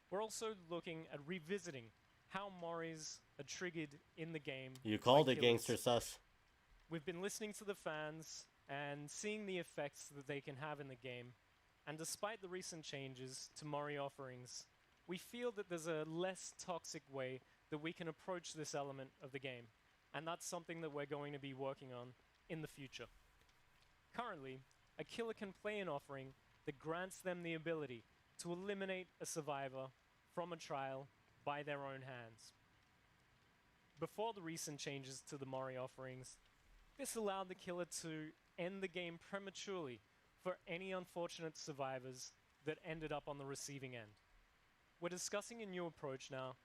We're also looking at revisiting how Moris are triggered in the game. You by called it, killers. Gangster Sus. We've been listening to the fans and seeing the effects that they can have in the game. And despite the recent changes to Mori offerings, we feel that there's a less toxic way that we can approach this element of the game. And that's something that we're going to be working on in the future. Currently, a killer can play an offering that grants them the ability to eliminate a survivor from a trial by their own hands. Before the recent changes to the Mori offerings, this allowed the killer to end the game prematurely for any unfortunate survivors that ended up on the receiving end. We're discussing a new approach now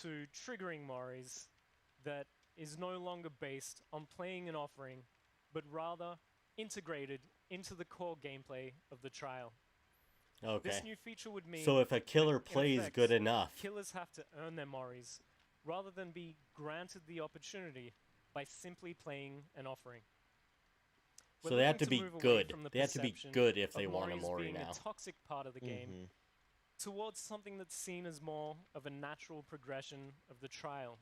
to triggering Moris that is no longer based on playing an offering, but rather integrated into the core gameplay of the trial. Okay. This new feature would mean So if a killer in plays effect, good enough, killers have to earn their Moris rather than be granted the opportunity by simply playing an offering. We're so they have looking to be move away good. from the They have to be perception good if of they want a Moris Mori being now. a toxic part of the game Mhm. towards something that's seen as more of a natural progression of the trial.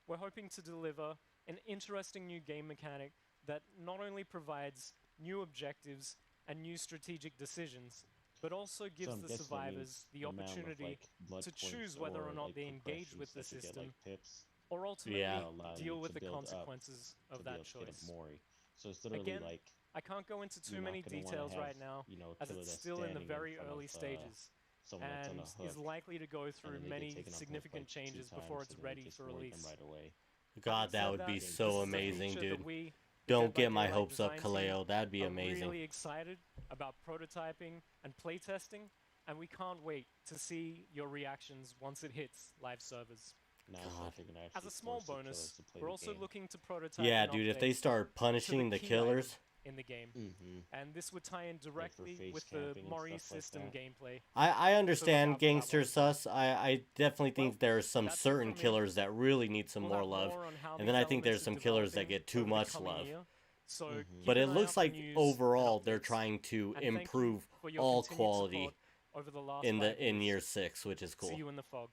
We're hoping to deliver an interesting new game mechanic that not only provides new objectives and new strategic decisions, but also So gives I'm the guessing that survivors means the amount of, opportunity like, blood to points choose whether or not like, they engage with the progressions that you get, system like, pips or ultimately Yeah. allow you deal with to the build up consequences to of be that able to get choice. a Mori. So it's literally Again, like I can't go into too you're many not gonna wanna details right have, now, you know, a as killer it's that's still in the standing very front early of, stages someone that's on and a is hook, likely to go and through then they many get taken off hook, significant like, 2 changes times, before it's and then you ready just for Mori them release. right away. God, Having that said would be that, so this is a amazing, feature that dude. we, the Don't Dead by get my Daylight hopes up, design team, Kaleo. That'd be are amazing. really excited about prototyping and playtesting, and we can't wait to see your reactions once it hits live servers. Now it's God. like you're gonna As actually a small force the killers bonus, to play we're the also game. looking to prototype Yeah, an dude, if they update start to punishing the key killers, item in the game, Mhm. and this would tie in for directly face with the camping and Mori stuff like system that. gameplay. I understand out for that Gangster one. Sus. I definitely think Well, there's some that's it certain from me. killers that really need some We'll more have love. more on how and then these I think there's elements some are killers that developing get too over the much coming love. year, so Mhm. keep But an it eye looks out for like news and overall they're updates. trying to And thank you improve for your all continued quality support over the last in 5 in years. year 6, which is See cool. you in the fog.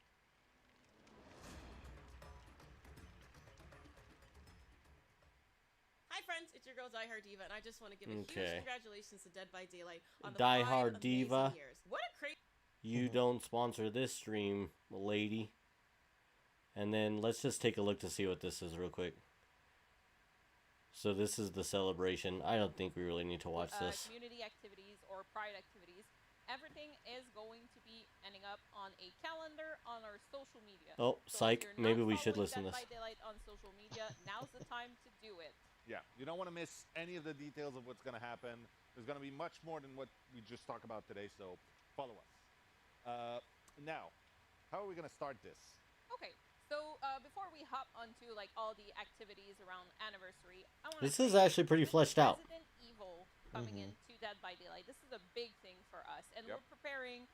Hi friends, it's your girl Die Hard Diva, and I just want to give a huge Okay. congratulations to Dead by Daylight on the Die 5 Hard amazing Diva. years. What a crazy You don't sponsor this stream, lady. And then let's just take a look to see what this is real quick. So this is the celebration. I don't think we really need to watch this. community activities or pride activities. Everything is going to be ending up on a calendar on our social media. Oh, So if psych. you're Maybe not we should following listen to Dead this. by Daylight on social media, now's the time to do it. Yeah, you don't want to miss any of the details of what's going to happen. There's going to be much more than what we just talked about today, so follow us. Now, how are we going to start this? Okay, so before we hop onto like all the activities around anniversary, I want This is actually pretty fleshed out. Resident Evil coming Mhm. into Dead by Daylight. This is a big thing for us, and Yep. we're preparing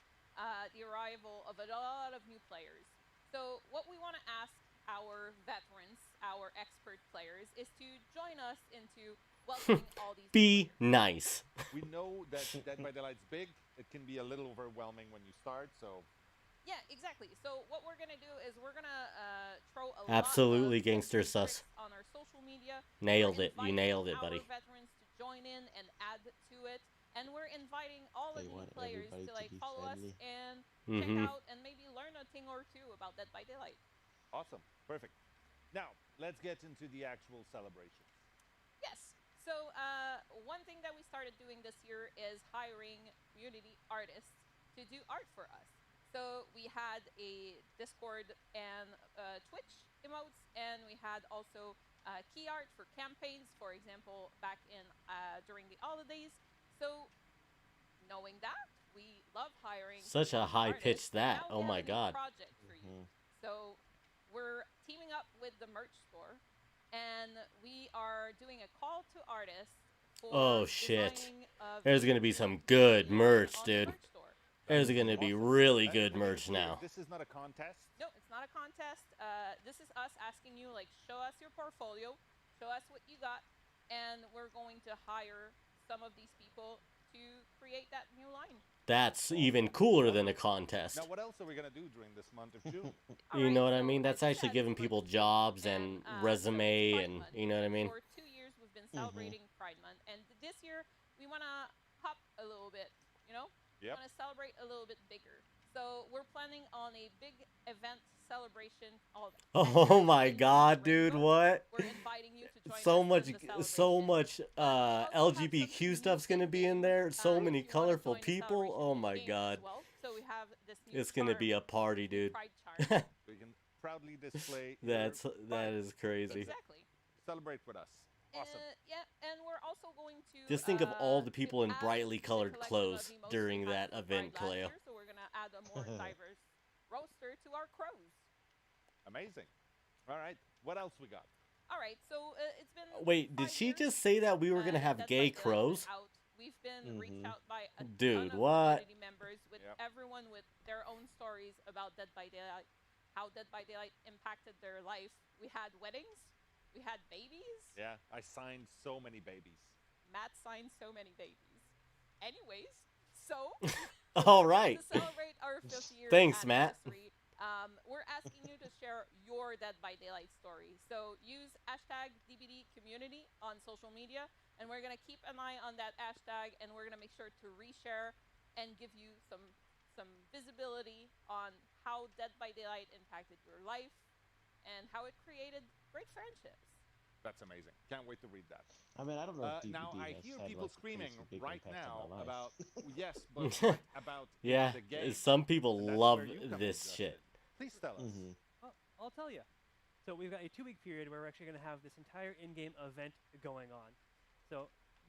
the arrival of a lot of new players. So what we want to ask our veterans, our expert players, is to join us into welcoming all these. Be nice. We know that Dead by Daylight's big. It can be a little overwhelming when you start, so Yeah, exactly. So what we're gonna do is we're gonna throw a Absolutely lot of gangster tips and sus. tricks on our social media. Nailed We're it. You inviting nailed it, buddy. Our veterans to join in and add to it, and we're inviting all They of you want players everybody to to like be follow us friendly. and Mhm. check out and maybe learn a thing or two about Dead by Daylight. awesome. Perfect. Now, let's get into the actual celebrations. Yes. So one thing that we started doing this year is hiring community artists to do art for us. So we had a Discord and Twitch emotes, and we had also key art for campaigns, for example, back in during the holidays. So knowing that, we love hiring Such a community high artists, pitch and that. now Oh we have my a new God. project for you. So we're teaming up with the merch store, and we are doing a call to artists for Oh, shit. designing of There's gonna be new some good design merch, on the dude. merch store. There's gonna be Awesome. really To good be merch clear, now. This is not a contest. No, it's not a contest. This is us asking you, like, show us your portfolio, show us what you got, and we're going to hire some of these people to create that new line. That's even cooler than a contest. Now, what else are we gonna do during this month of June? You know what I so mean? That's like I actually said, giving for people June jobs and so resume it's Pride and Month. you know what I mean? For 2 years, we've been celebrating Pride Month, and this year we want to hop a little bit. You know, we Yep. want to celebrate a little bit bigger. So we're planning on a big event celebration. Oh my God, dude! Rainbow. What? We're inviting you to join So us much, in the so celebration. much But we also have LGBTQ some stuff's gonna music be in themed, there. So if many you wanna colorful join the people. celebration Oh my in-game God! as well. So we have this new It's gonna be charm, a party, dude. Pride charm. We can proudly display. That your is crazy. Exactly. Celebrate with us. Awesome. Yeah, and we're also going to Just think of all the to people in add brightly the colored collection of clothes emotes we during had that for event, Pride last Kaleo. year, so we're gonna add a more diverse roster to our crows. Amazing. All right. What else we got? All right, so it's been. Wait, did 5 she years, just say that we were gonna have Dead gay by Daylight's been crows? out. We've been reached out by a Dude, ton of what? community members with Yep. everyone with their own stories about Dead by Daylight, how Dead by Daylight impacted their life. We had weddings, we had babies. Yeah, I signed so many babies. Matt signed so many babies. Anyways, so All right. to celebrate our 50th Thanks, Matt. anniversary, we're asking you to share your Dead by Daylight story. So use hashtag DBD community on social media, and we're gonna keep an eye on that hashtag, and we're gonna make sure to reshare and give you some visibility on how Dead by Daylight impacted your life and how it created great friendships. That's amazing. Can't wait to read that. I mean, I don't know if DBD Now I has hear had people like a screaming crazy big right impact on now my life. about yes, but what about Yeah, the game? some people And that's love where you come in, this Justin. shit. Please tell us. Well, I'll tell you. So we've got a 2-week period where we're actually going to have this entire in-game event going on. So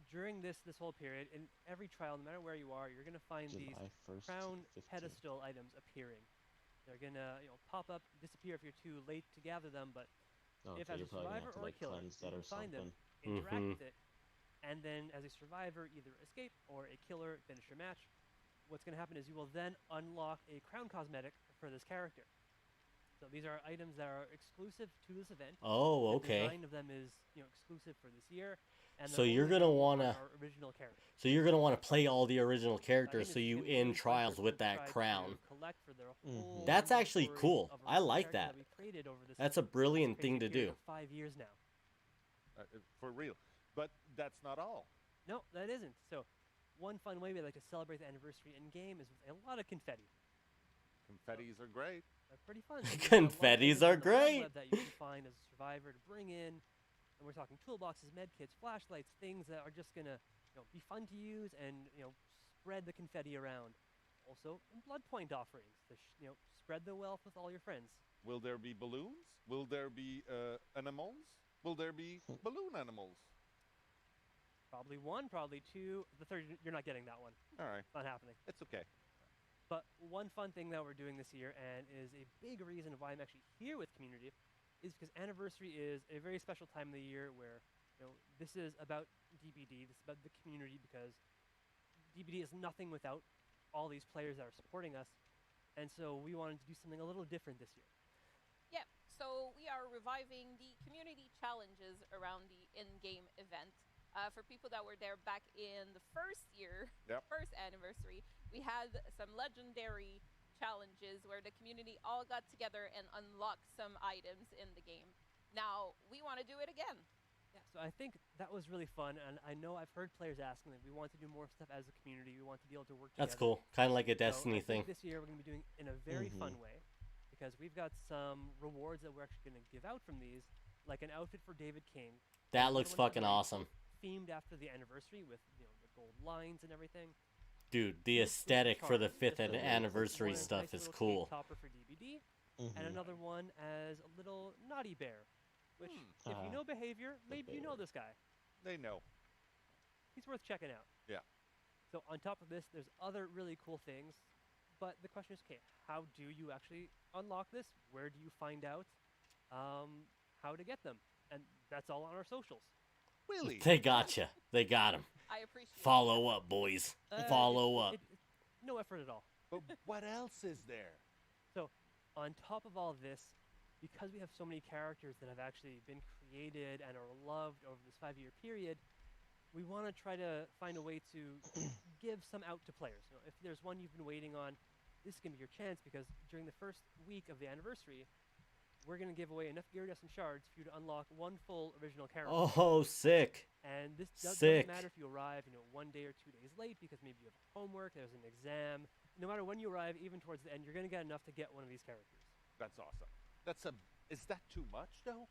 during this whole period, in every trial, no matter where you are, you're going to find these July 1st to crown 15th. pedestal items appearing. They're going to pop up, disappear if you're too late to gather them, but Oh, if okay, as you're a probably gonna survivor have to or a like killer, cleanse you that can or find them, something. interact Mhm. with it, and then as a survivor, either escape or a killer finish your match. What's going to happen is you will then unlock a crown cosmetic for this character. So these are items that are exclusive to this event. Oh, The okay. design of them is exclusive for this year. And So they're you're only gonna available on wanna- our original character. So you're gonna want to play all the original I think characters, so it's you gonna be in really fun for trials people with to that try to crown. collect for their whole That's actually inventory cool. of I original like characters that. we created over this That's a brilliant crazy thing to period do. of 5 years now. For real. But that's not all. No, that isn't. So, one fun way we like to celebrate the anniversary in game is with a lot of confetti. Confettis are great. They're pretty fun. So we've got a lot of Confettis items are on the web great. web that you can find as a survivor to bring in, and we're talking toolboxes, med kits, flashlights, things that are just gonna be fun to use and spread the confetti around. Also, blood point offerings to spread the wealth with all your friends. Will there be balloons? Will there be animals? Will there be balloon animals? Probably one, probably two. The third, you're not getting that one. All right. Not happening. It's okay. But one fun thing that we're doing this year, and is a big reason why I'm actually here with community, is because anniversary is a very special time of the year where this is about DBD, this is about the community, because DBD is nothing without all these players that are supporting us, and so we wanted to do something a little different this year. Yeah. So we are reviving the community challenges around the in-game event. For people that were there back in the first year, first anniversary, we had some legendary challenges where the community all got together and unlocked some items in the game. Now, we want to do it again. Yeah, so I think that was really fun, and I know I've heard players asking that we want to do more stuff as a community. We want to be able to work together. That's cool. Kind of like a So Destiny I think thing. This year we're going to be doing in a very fun way, because we've got some rewards that we're actually going to give out from these, like an outfit for David King. That looks Another one fucking very awesome. Themed after the anniversary with the gold lines and everything. Dude, the aesthetic for the 5th Just a little- anniversary one stuff nice is little cake cool. topper for DBD, and another one as a little naughty bear. Which, if you know behavior, maybe you know this guy. They know. He's worth checking out. Yeah. So on top of this, there's other really cool things. But the question is, okay, how do you actually unlock this? Where do you find out how to get them? And that's all on our socials. Really? They gotcha. They got him. I appreciate Follow up, boys. Follow up. No effort at all. But what else is there? So, on top of all of this, because we have so many characters that have actually been created and are loved over this 5-year period, we want to try to find a way to give some out to players. If there's one you've been waiting on, this can be your chance, because during the first week of the anniversary, we're going to give away enough iridescent shards for you to unlock one full original character. Oh, sick. And this doesn't Sick. matter if you arrive, 1 day or 2 days late, because maybe you have homework, there's an exam. No matter when you arrive, even towards the end, you're going to get enough to get one of these characters. That's awesome. Is that too much though?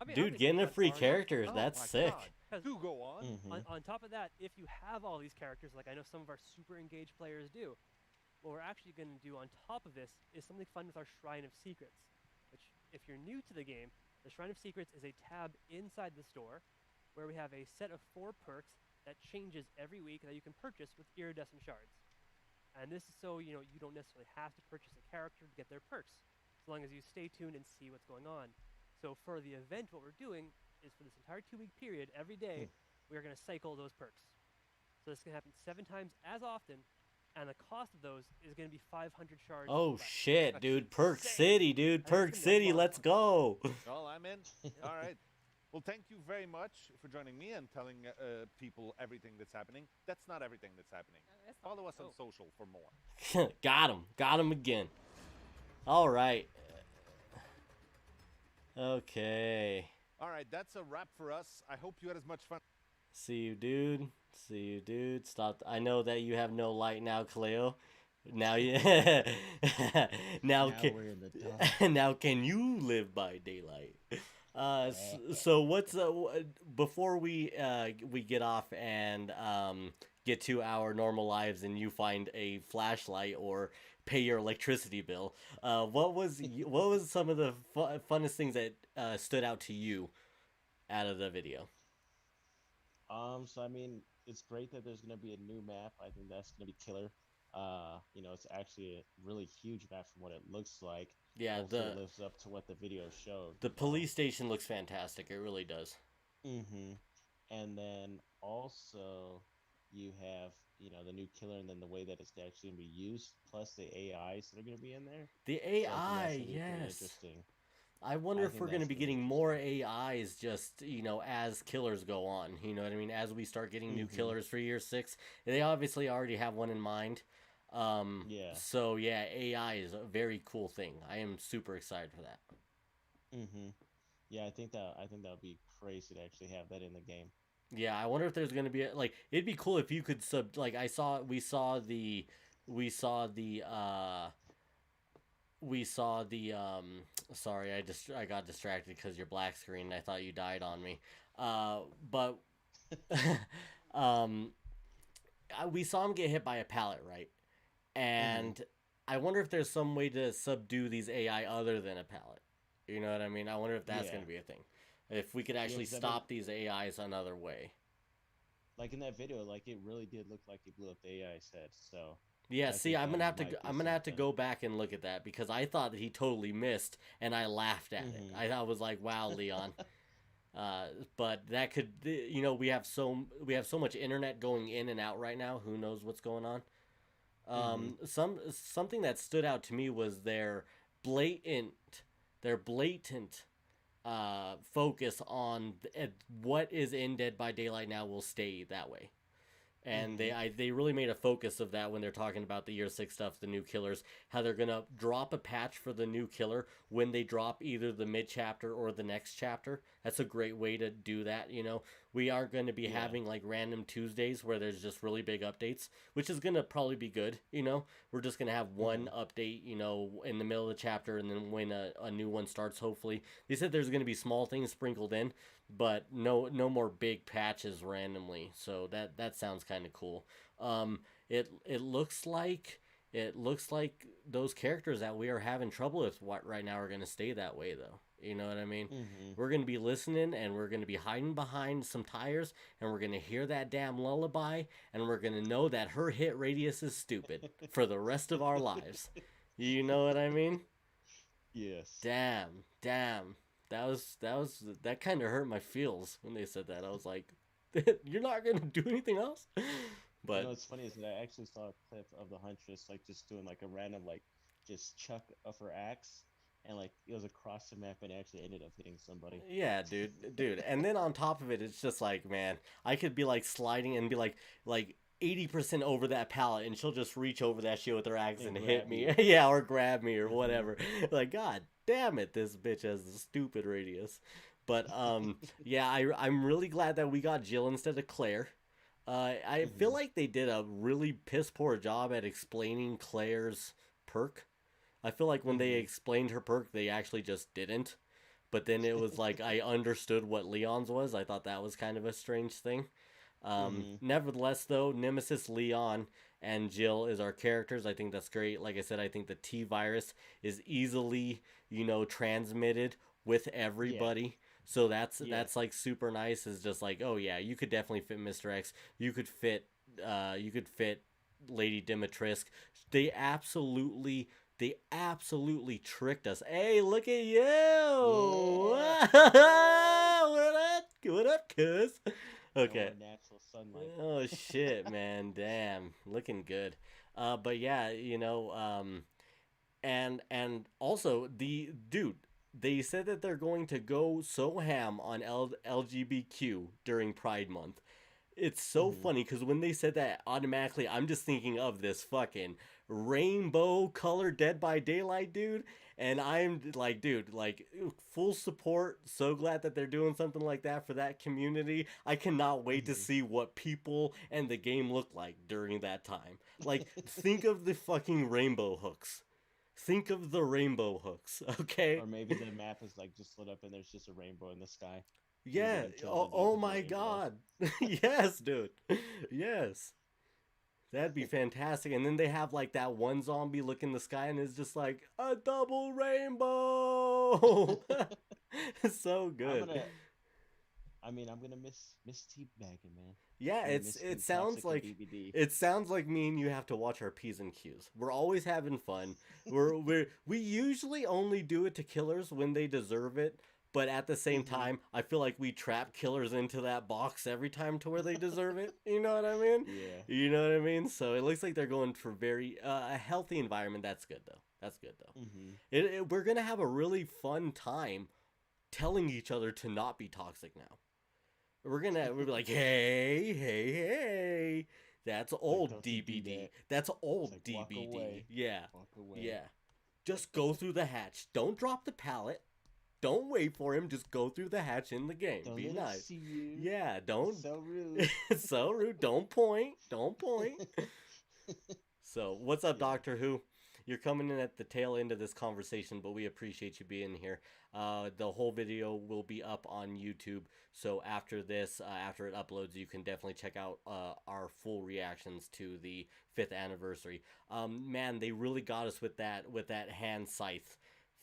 I mean, I Dude, think getting a that's free far enough. character, Oh that's my sick. God. Do go on. On top of that, if you have all these characters, like I know some of our super engaged players do, what we're actually going to do on top of this is something fun with our Shrine of Secrets, which, if you're new to the game, the Shrine of Secrets is a tab inside the store where we have a set of 4 perks that changes every week that you can purchase with iridescent shards. And this is so, you don't necessarily have to purchase a character to get their perks, as long as you stay tuned and see what's going on. So for the event, what we're doing is for this entire 2-week period, every day, we are going to cycle those perks. So this can happen 7 times as often, and the cost of those is going to be 500 shards. Oh, less. shit, dude. Perk insane. City, dude. That's Perk gonna be a City, lot of let's fun. go. Well, I'm in. All right. Well, thank you very much for joining me and telling people everything that's happening. That's not everything that's happening. Follow us on social for more. Got him. Got him again. All right. Okay. All right, that's a wrap for us. I hope you had as much fun. See you, dude. See you, dude. Stop. I know that you have no light now, Kaleo. Now you. now can. we're in the dark. Now can you live by daylight? So what's before we get off and get to our normal lives and you find a flashlight or pay your electricity bill, what was some of the funnest things that stood out to you out of the video? So I mean, it's great that there's gonna be a new map. I think that's gonna be killer. It's actually a really huge map from what it looks like. Yeah, Hopefully it lives up to what the video showed. the police station looks fantastic. It really does. And then also you have the new killer, and then the way that it's actually gonna be used, plus the AIs that are gonna be in there. The So I think that's AI, gonna be pretty yes. interesting. I wonder I if think we're going to that's be gonna be getting more AIs just, as killers go on. You know what I mean? As we start getting new killers for year 6. They obviously already have one in mind. Yeah. So, yeah, AI is a very cool thing. I am super excited for that. Yeah, I think that would be crazy to actually have that in the game. Yeah, I wonder if there's going to be, it'd be cool if you could we saw the sorry, I got distracted because you're black screen and I thought you died on me. But we saw him get hit by a pallet, right? And I wonder if there's some way to subdue these AI other than a pallet. You know what I mean? I wonder if that's Yeah. going to be a thing. If we could actually 'cause I mean- stop these AIs another way. Like in that video, it really did look like he blew up the AI's head. So Yeah, I see, think I'm that gonna have to might be I'm gonna have to something. go back and look at that because I thought that he totally missed and I laughed at it. I was like, "Wow, Leon." But that could, we have so much internet going in and out right now. Who knows what's going on? Something that stood out to me was their blatant their blatant focus on what is in Dead by Daylight now will stay that way. And they really made a focus of that when they're talking about the year 6 stuff, the new killers, how they're going to drop a patch for the new killer when they drop either the mid chapter or the next chapter. That's a great way to do that. You know, we aren't going to be having like random Tuesdays where there's just really big updates, which is going to probably be good. You know, we're just going to have one update, you know, in the middle of the chapter, and then when a new one starts, hopefully. They said there's going to be small things sprinkled in, but no more big patches randomly. So that sounds kind of cool. It looks like those characters that we are having trouble with right now are going to stay that way, though. You know what I mean? We're going to be listening, and we're going to be hiding behind some tires, and we're going to hear that damn lullaby, and we're going to know that her hit radius is stupid for the rest of our lives. You know what I mean? Yes. Damn. That kind of hurt my feels when they said that. I was like, you're not going to do anything else? But you know, what's funny is that I actually saw a clip of the Huntress like just doing like a random like just chuck of her axe, and like it was across the map and it actually ended up hitting somebody. Yeah, dude. And then on top of it, it's just like, man, I could be like sliding and be like 80% over that pallet, and she'll just reach over that shit with her axe and hit me. Yeah, or grab me or whatever. Like, god damn it, this bitch has a stupid radius. But yeah, I'm really glad that we got Jill instead of Claire. I feel like they did a really piss poor job at explaining Claire's perk. I feel like when they explained her perk, they actually just didn't. But then it was like I understood what Leon's was. I thought that was kind of a strange thing. Nevertheless, though, Nemesis, Leon, and Jill is our characters. I think that's great. Like I said, I think the T virus is easily, you know, transmitted with everybody. Yeah. So that's like super nice. Is just like, oh yeah, you could definitely fit Mr. X. You could fit Lady Dimitrescu. They absolutely tricked us. Hey, look at you! Yeah. What up, cuz? Okay. Natural sunlight. Oh shit, man! Damn, looking good. But yeah, you know, and also they said that they're going to go so ham on LGBTQ during Pride Month. It's so funny because when they said that, automatically I'm just thinking of this fucking rainbow color Dead by Daylight, dude. And I'm like, dude, like full support. So glad that they're doing something like that for that community. I cannot wait to see what people and the game look like during that time. Like, think of the fucking rainbow hooks. Think of the rainbow hooks, okay? Or maybe the map is like just lit up and there's just a rainbow in the sky. Yeah. Oh my god. Yes, dude. Yes. That'd be fantastic. And then they have like that one zombie look in the sky and it's just like a double rainbow. So good. I'm gonna miss teabagging, man. Yeah, it sounds like me and you have to watch our P's and Q's. We're always having fun. We usually only do it to killers when they deserve it. But at the same time, I feel like we trap killers into that box every time to where they deserve it. You know what I mean? Yeah. You know what I mean? So it looks like they're going for very a healthy environment. That's good, though. We're going to have a really fun time telling each other to not be toxic now. We'll be like, hey. That's old DBD. That's old like, DBD. Yeah. Yeah. Just go through the hatch. Don't drop the pallet. Don't wait for him. Just go through the hatch in the game. Don't be let nice. See you. Yeah, don't. So rude. So rude. Don't point. So, what's up, Doctor Who? You're coming in at the tail end of this conversation, but we appreciate you being here. The whole video will be up on YouTube. So after this, after it uploads, you can definitely check out our full reactions to the 5th anniversary. Man, they really got us with that hand scythe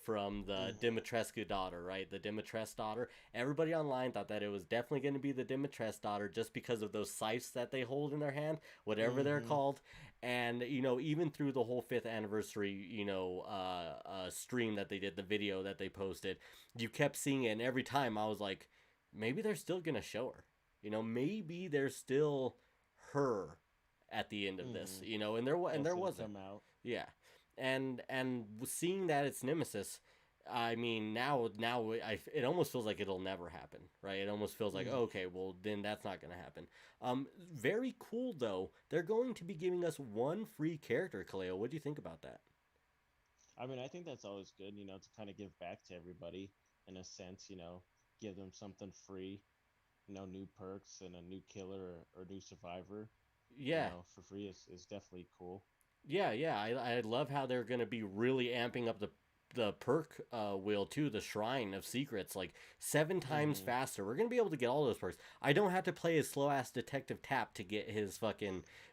from the Dimitrescu daughter, right? The Dimitrescu daughter. Everybody online thought that it was definitely going to be the Dimitrescu daughter just because of those scythes that they hold in their hand, whatever they're called. And, you know, even through the whole 5th anniversary, you know, stream that they did, the video that they posted, you kept seeing it. And every time I was like, maybe they're still going to show her. You know, maybe there's still her at the end of this, you know, and there wasn't. Come out. Yeah. And seeing that it's Nemesis, I mean, it almost feels like it'll never happen, right? It almost feels like, okay, well, then that's not going to happen. Very cool, though. They're going to be giving us one free character, Kaleo. What do you think about that? I mean, I think that's always good, to kind of give back to everybody in a sense, give them something free, new perks and a new killer or new survivor. Yeah. For free is definitely cool. Yeah, I love how they're going to be really amping up the perk wheel too, the Shrine of Secrets, like 7 times faster. We're gonna be able to get all those perks. I don't have to play his slow ass Detective Tap to get his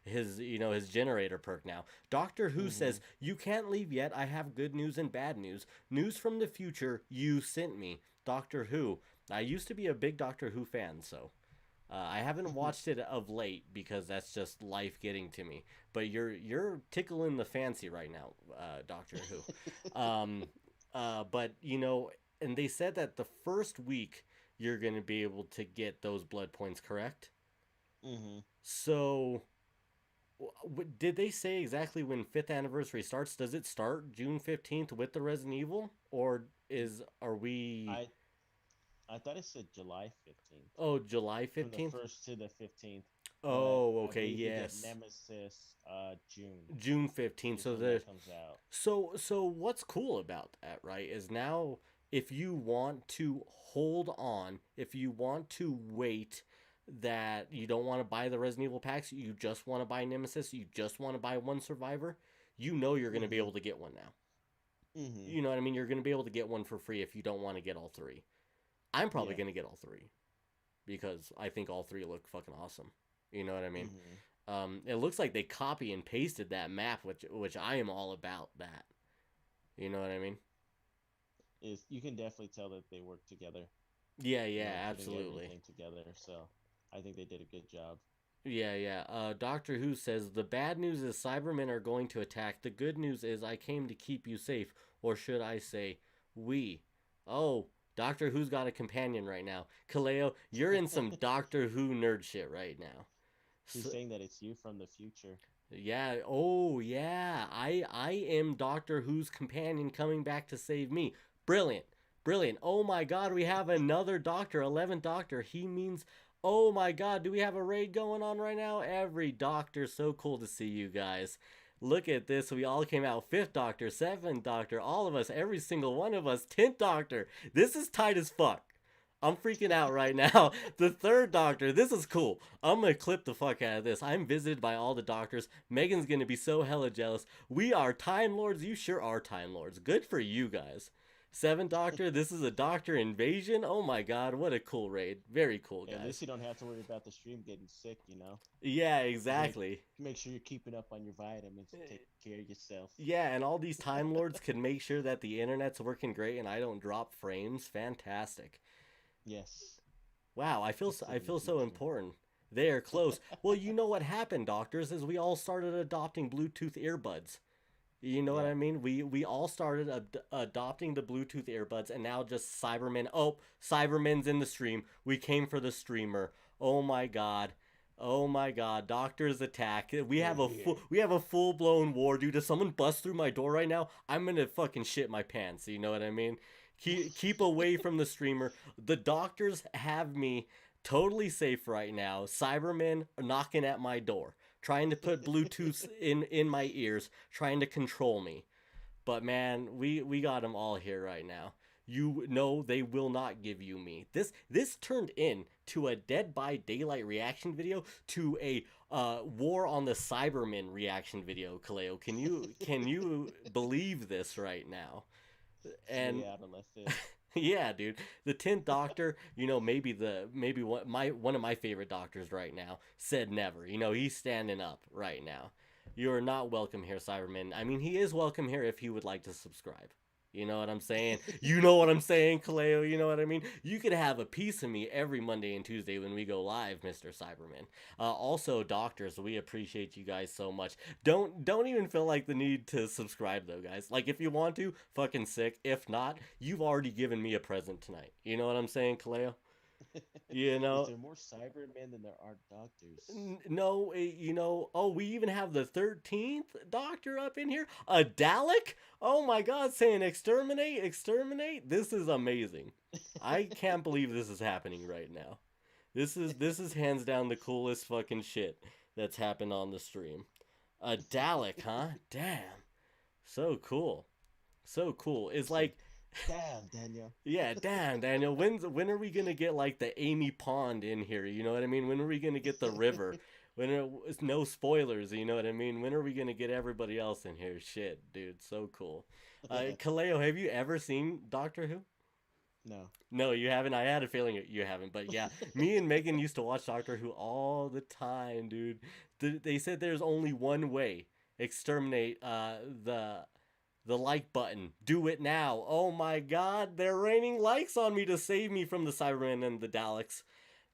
his generator perk now. Doctor Who says, "You can't leave yet. I have good news and bad news. News from the future you sent me." Doctor Who. I used to be a big Doctor Who fan, so I haven't watched it of late because that's just life getting to me. But you're tickling the fancy right now, Doctor Who. But and they said that the first week you're going to be able to get those blood points, correct? So, did they say exactly when 5th anniversary starts? Does it start June 15th with the Resident Evil, or are we? I thought it said July 15th. Oh, July 15th? From the 1st to the 15th. Oh, okay, yes. Nemesis, June. June 15th. So that comes out. So what's cool about that, right, is now if you want to hold on, if you want to wait, that you don't want to buy the Resident Evil packs, you just want to buy Nemesis, you just want to buy one Survivor, you're going to be able to get one now. You know what I mean? You're going to be able to get one for free if you don't want to get all 3. I'm probably going to get all 3 because I think all 3 look fucking awesome. You know what I mean? It looks like they copy and pasted that map, which I am all about that. You know what I mean? You can definitely tell that they work together. Yeah, absolutely. Everything together, so I think they did a good job. Yeah. Doctor Who says, the bad news is Cybermen are going to attack. The good news is I came to keep you safe. Or should I say, we. Oh, Doctor Who's got a companion right now. Kaleo, you're in some Doctor Who nerd shit right now. He's saying that it's you from the future. Yeah. Oh, yeah. I am Doctor Who's companion coming back to save me. Brilliant. Oh my God, we have another Doctor, 11th Doctor. He means, oh my God, do we have a raid going on right now? Every Doctor, so cool to see you guys. Look at this. We all came out. 5th Doctor, 7th Doctor, all of us, every single one of us. 10th Doctor. This is tight as fuck. I'm freaking out right now. The 3rd Doctor. This is cool. I'm going to clip the fuck out of this. I'm visited by all the Doctors. Megan's going to be so hella jealous. We are Time Lords. You sure are Time Lords. Good for you guys. 7th Doctor, this is a Doctor invasion. Oh my God, what a cool raid. Very cool, guys. At least you don't have to worry about the stream getting sick, Yeah, exactly. Make sure you're keeping up on your vitamins and take care of yourself. Yeah, and all these Time Lords can make sure that the internet's working great and I don't drop frames. Fantastic. Yes. Wow, I feel so important. They are close. Well, you know what happened, Doctors, is we all started adopting Bluetooth earbuds. You know what I mean? We all started adopting the Bluetooth earbuds, and now just Cybermen. Oh, Cybermen's in the stream. We came for the streamer. Oh my God. Doctors attack. We have a full blown war, dude. If someone busts through my door right now, I'm gonna fucking shit my pants. You know what I mean? Keep away from the streamer. The Doctors have me totally safe right now. Cybermen are knocking at my door, trying to put Bluetooth in my ears, trying to control me. But man, we got them all here right now. You know they will not give you me. This turned into a Dead by Daylight reaction video to a War on the Cybermen reaction video, Kaleo. Can you believe this right now? And yeah, dude. The 10th Doctor, maybe one of my favorite Doctors right now said never. He's standing up right now. You're not welcome here, Cyberman. I mean, he is welcome here if he would like to subscribe. You know what I'm saying? You know what I'm saying, Kaleo? You know what I mean? You could have a piece of me every Monday and Tuesday when we go live, Mr. Cyberman. Also, Doctors, we appreciate you guys so much. Don't even feel like the need to subscribe, though, guys. Like, if you want to, fucking sick. If not, you've already given me a present tonight. You know what I'm saying, Kaleo? You Is know, there more Cybermen than there are doctors? no, oh, we even have the 13th Doctor up in here. A Dalek? Oh my God, saying exterminate, exterminate. This is amazing. I can't believe this is happening right now. This is hands down the coolest fucking shit that's happened on the stream. A Dalek, huh? Damn. So cool. So cool. It's like, Damn, Daniel. yeah, damn, Daniel. When are we gonna get like the Amy Pond in here? You know what I mean? When are we gonna get the river? It's no spoilers. You know what I mean? When are we gonna get everybody else in here? Shit, dude, so cool. Kaleo, have you ever seen Doctor Who? No. No, you haven't. I had a feeling you haven't, but yeah, me and Megan used to watch Doctor Who all the time, dude. They said there's only one way: exterminate the like button. Do it now. Oh my God, they're raining likes on me to save me from the Cybermen and the Daleks.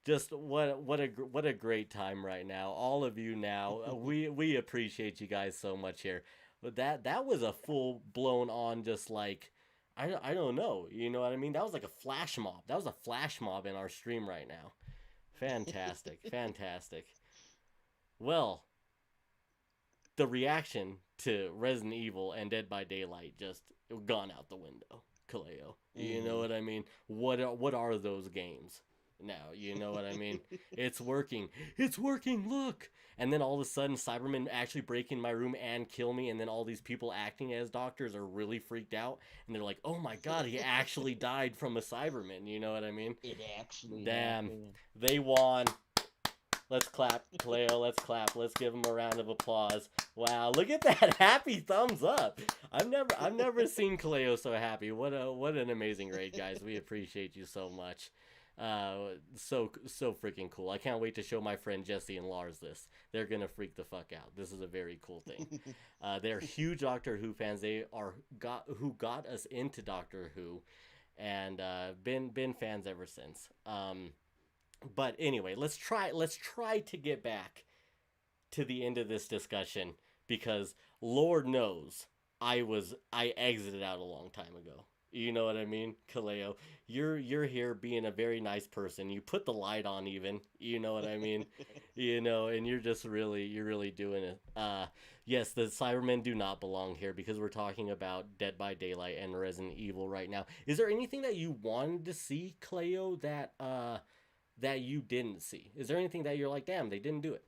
Just what a great time right now. All of you now. We appreciate you guys so much here. But that was a full blown on just like I don't know. You know what I mean? That was like a flash mob. That was a flash mob in our stream right now. Fantastic. Fantastic. Well, the reaction to Resident Evil and Dead by Daylight just gone out the window, Kaleo. You know what I mean? What are those games now? You know what I mean? It's working. It's working. Look. And then all of a sudden, Cybermen actually break in my room and kill me. And then all these people acting as doctors are really freaked out. And they're like, oh my God, he actually died from a Cyberman. You know what I mean? It actually Damn. happened. They won. Let's clap, Kaleo. Let's clap. Let's give him a round of applause. Wow, look at that happy thumbs up. I've never seen Kaleo so happy. What an amazing raid, guys. We appreciate you so much. So freaking cool. I can't wait to show my friend Jesse and Lars this. They're gonna freak the fuck out. This is a very cool thing. They're huge Doctor Who fans. They who got us into Doctor Who, and been fans ever since. But anyway, let's try to get back to the end of this discussion, because Lord knows I exited out a long time ago. You know what I mean, Kaleo? You're here being a very nice person. You put the light on even. You know what I mean? You know, and you're really doing it. Yes, the Cybermen do not belong here because we're talking about Dead by Daylight and Resident Evil right now. Is there anything that you wanted to see, Kaleo, that you didn't see? Is there anything that you're like, damn, they didn't do it?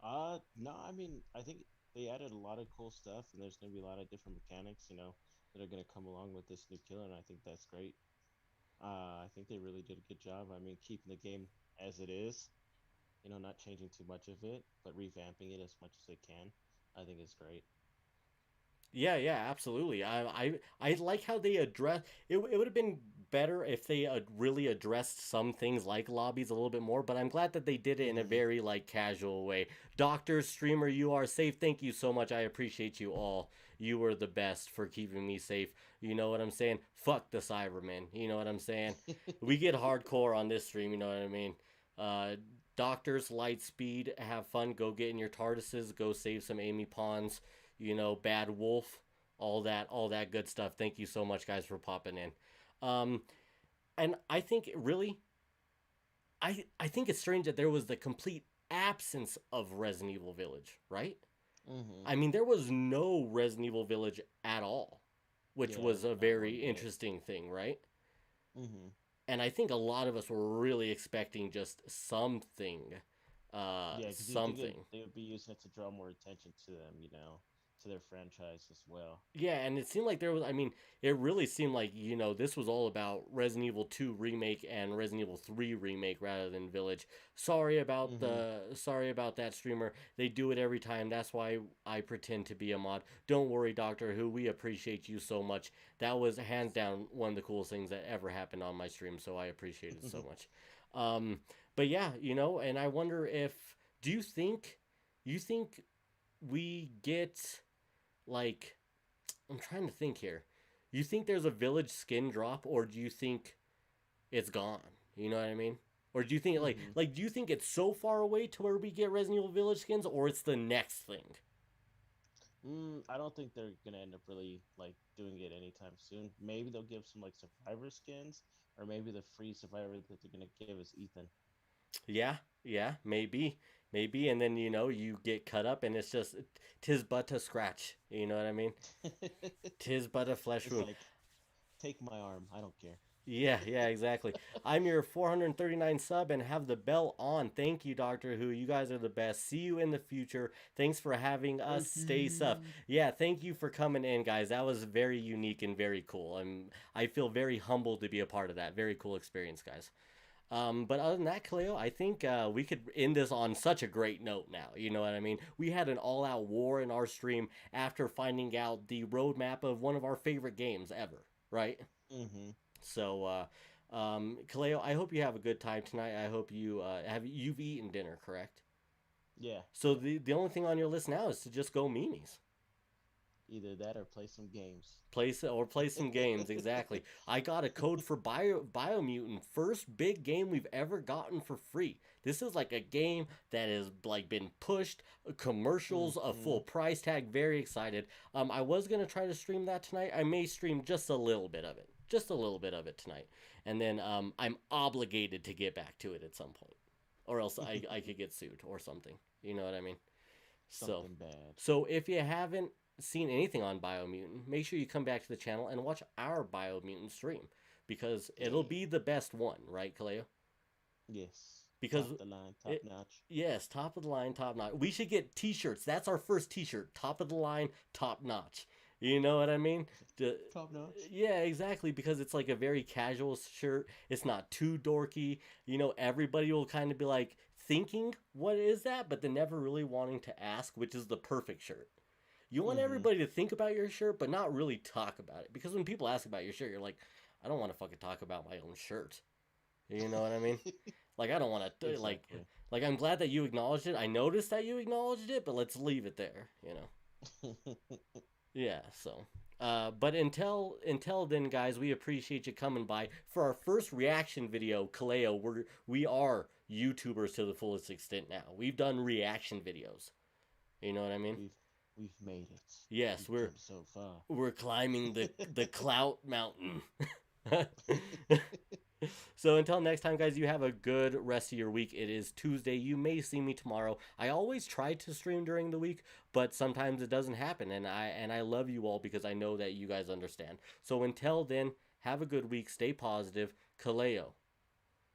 No, I mean, I think they added a lot of cool stuff, and there's gonna be a lot of different mechanics, that are gonna come along with this new killer, and I think that's great. I think they really did a good job. I mean, keeping the game as it is, not changing too much of it, but revamping it as much as they can. I think it's great. Yeah, absolutely. I like how they address it. It would have been better if they really addressed some things like lobbies a little bit more, but I'm glad that they did it in a very like casual way. Doctor, streamer, you are safe. Thank you so much. I appreciate you all. You were the best for keeping me safe. You know what I'm saying? Fuck the Cybermen. You know what I'm saying? We get hardcore on this stream. You know what I mean? Doctors, light speed, have fun. Go get in your TARDISes. Go save some Amy Ponds. Bad Wolf, all that good stuff. Thank you so much, guys, for popping in. And I think I think it's strange that there was the complete absence of Resident Evil Village, right? Mm-hmm. I mean, there was no Resident Evil Village at all, which was a very interesting thing, right? Mm-hmm. And I think a lot of us were really expecting just something. Something. They would be using it to draw more attention to them, to their franchise as well. Yeah, and it seemed like it really seemed like, this was all about Resident Evil 2 Remake and Resident Evil 3 Remake rather than Village. Sorry about that, streamer. They do it every time. That's why I pretend to be a mod. Don't worry, Doctor Who. We appreciate you so much. That was hands down one of the coolest things that ever happened on my stream, so I appreciate it so much. But yeah, and I wonder do you think we get, like, I'm trying to think here. You think there's a Village skin drop, or do you think it's gone? You know what I mean? Or do you think do you think it's so far away to where we get Resident Evil Village skins, or it's the next thing? I don't think they're gonna end up really like doing it anytime soon. Maybe they'll give some like survivor skins, or maybe the free survivor that they're gonna give is Ethan. Yeah, yeah, maybe, and then you get cut up, and it's just tis but a scratch. You know what I mean? Tis but a flesh It's wound. like, take my arm. I don't care. Yeah, exactly. I'm your 439 sub and have the bell on. Thank you, Doctor Who. You guys are the best. See you in the future. Thanks for having us. Stay sub. Yeah, thank you for coming in, guys. That was very unique and very cool. I feel very humbled to be a part of that. Very cool experience, guys. But other than that, Kaleo, I think we could end this on such a great note now. You know what I mean? We had an all-out war in our stream after finding out the roadmap of one of our favorite games ever, right? Mm-hmm. So, Kaleo, I hope you have a good time tonight. I hope you've eaten dinner, correct? Yeah. So the only thing on your list now is to just go memes. Either that or play some games. Play some games, exactly. I got a code for Biomutant. First big game we've ever gotten for free. This is like a game that has like been pushed, commercials, a full price tag. Very excited. I was gonna try to stream that tonight. I may stream just a little bit of it. Just a little bit of it tonight. And then I'm obligated to get back to it at some point. Or else I could get sued or something. You know what I mean? Something bad. So if you haven't seen anything on Biomutant, make sure you come back to the channel and watch our Biomutant stream. Because it'll be the best one, right, Kaleo? Yes. Because top of the line, top notch. Yes, top of the line, top notch. We should get t-shirts. That's our first t-shirt. Top of the line, top notch. You know what I mean? Top notch. Yeah, exactly. Because it's like a very casual shirt. It's not too dorky. Everybody will kind of be like thinking, what is that? But then never really wanting to ask, which is the perfect shirt. You want everybody to think about your shirt, but not really talk about it. Because when people ask about your shirt, you're like, I don't want to fucking talk about my own shirt. You know what I mean? Like, I don't want to, Exactly. like, I'm glad that you acknowledged it. I noticed that you acknowledged it, but let's leave it there, Yeah, so. But until then, guys, we appreciate you coming by. For our first reaction video, Kaleo, we are YouTubers to the fullest extent now. We've done reaction videos. You know what I mean? We've made it. Yes, We've come so far. We're climbing the clout mountain. So until next time, guys, you have a good rest of your week. It is Tuesday. You may see me tomorrow. I always try to stream during the week, but sometimes it doesn't happen. And I love you all because I know that you guys understand. So until then, have a good week. Stay positive. Kaleo,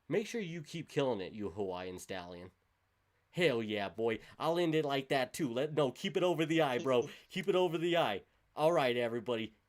make sure you keep killing it, you Hawaiian stallion. Hell yeah, boy. I'll end it like that too. Keep it over the eye, bro. Keep it over the eye. All right, everybody.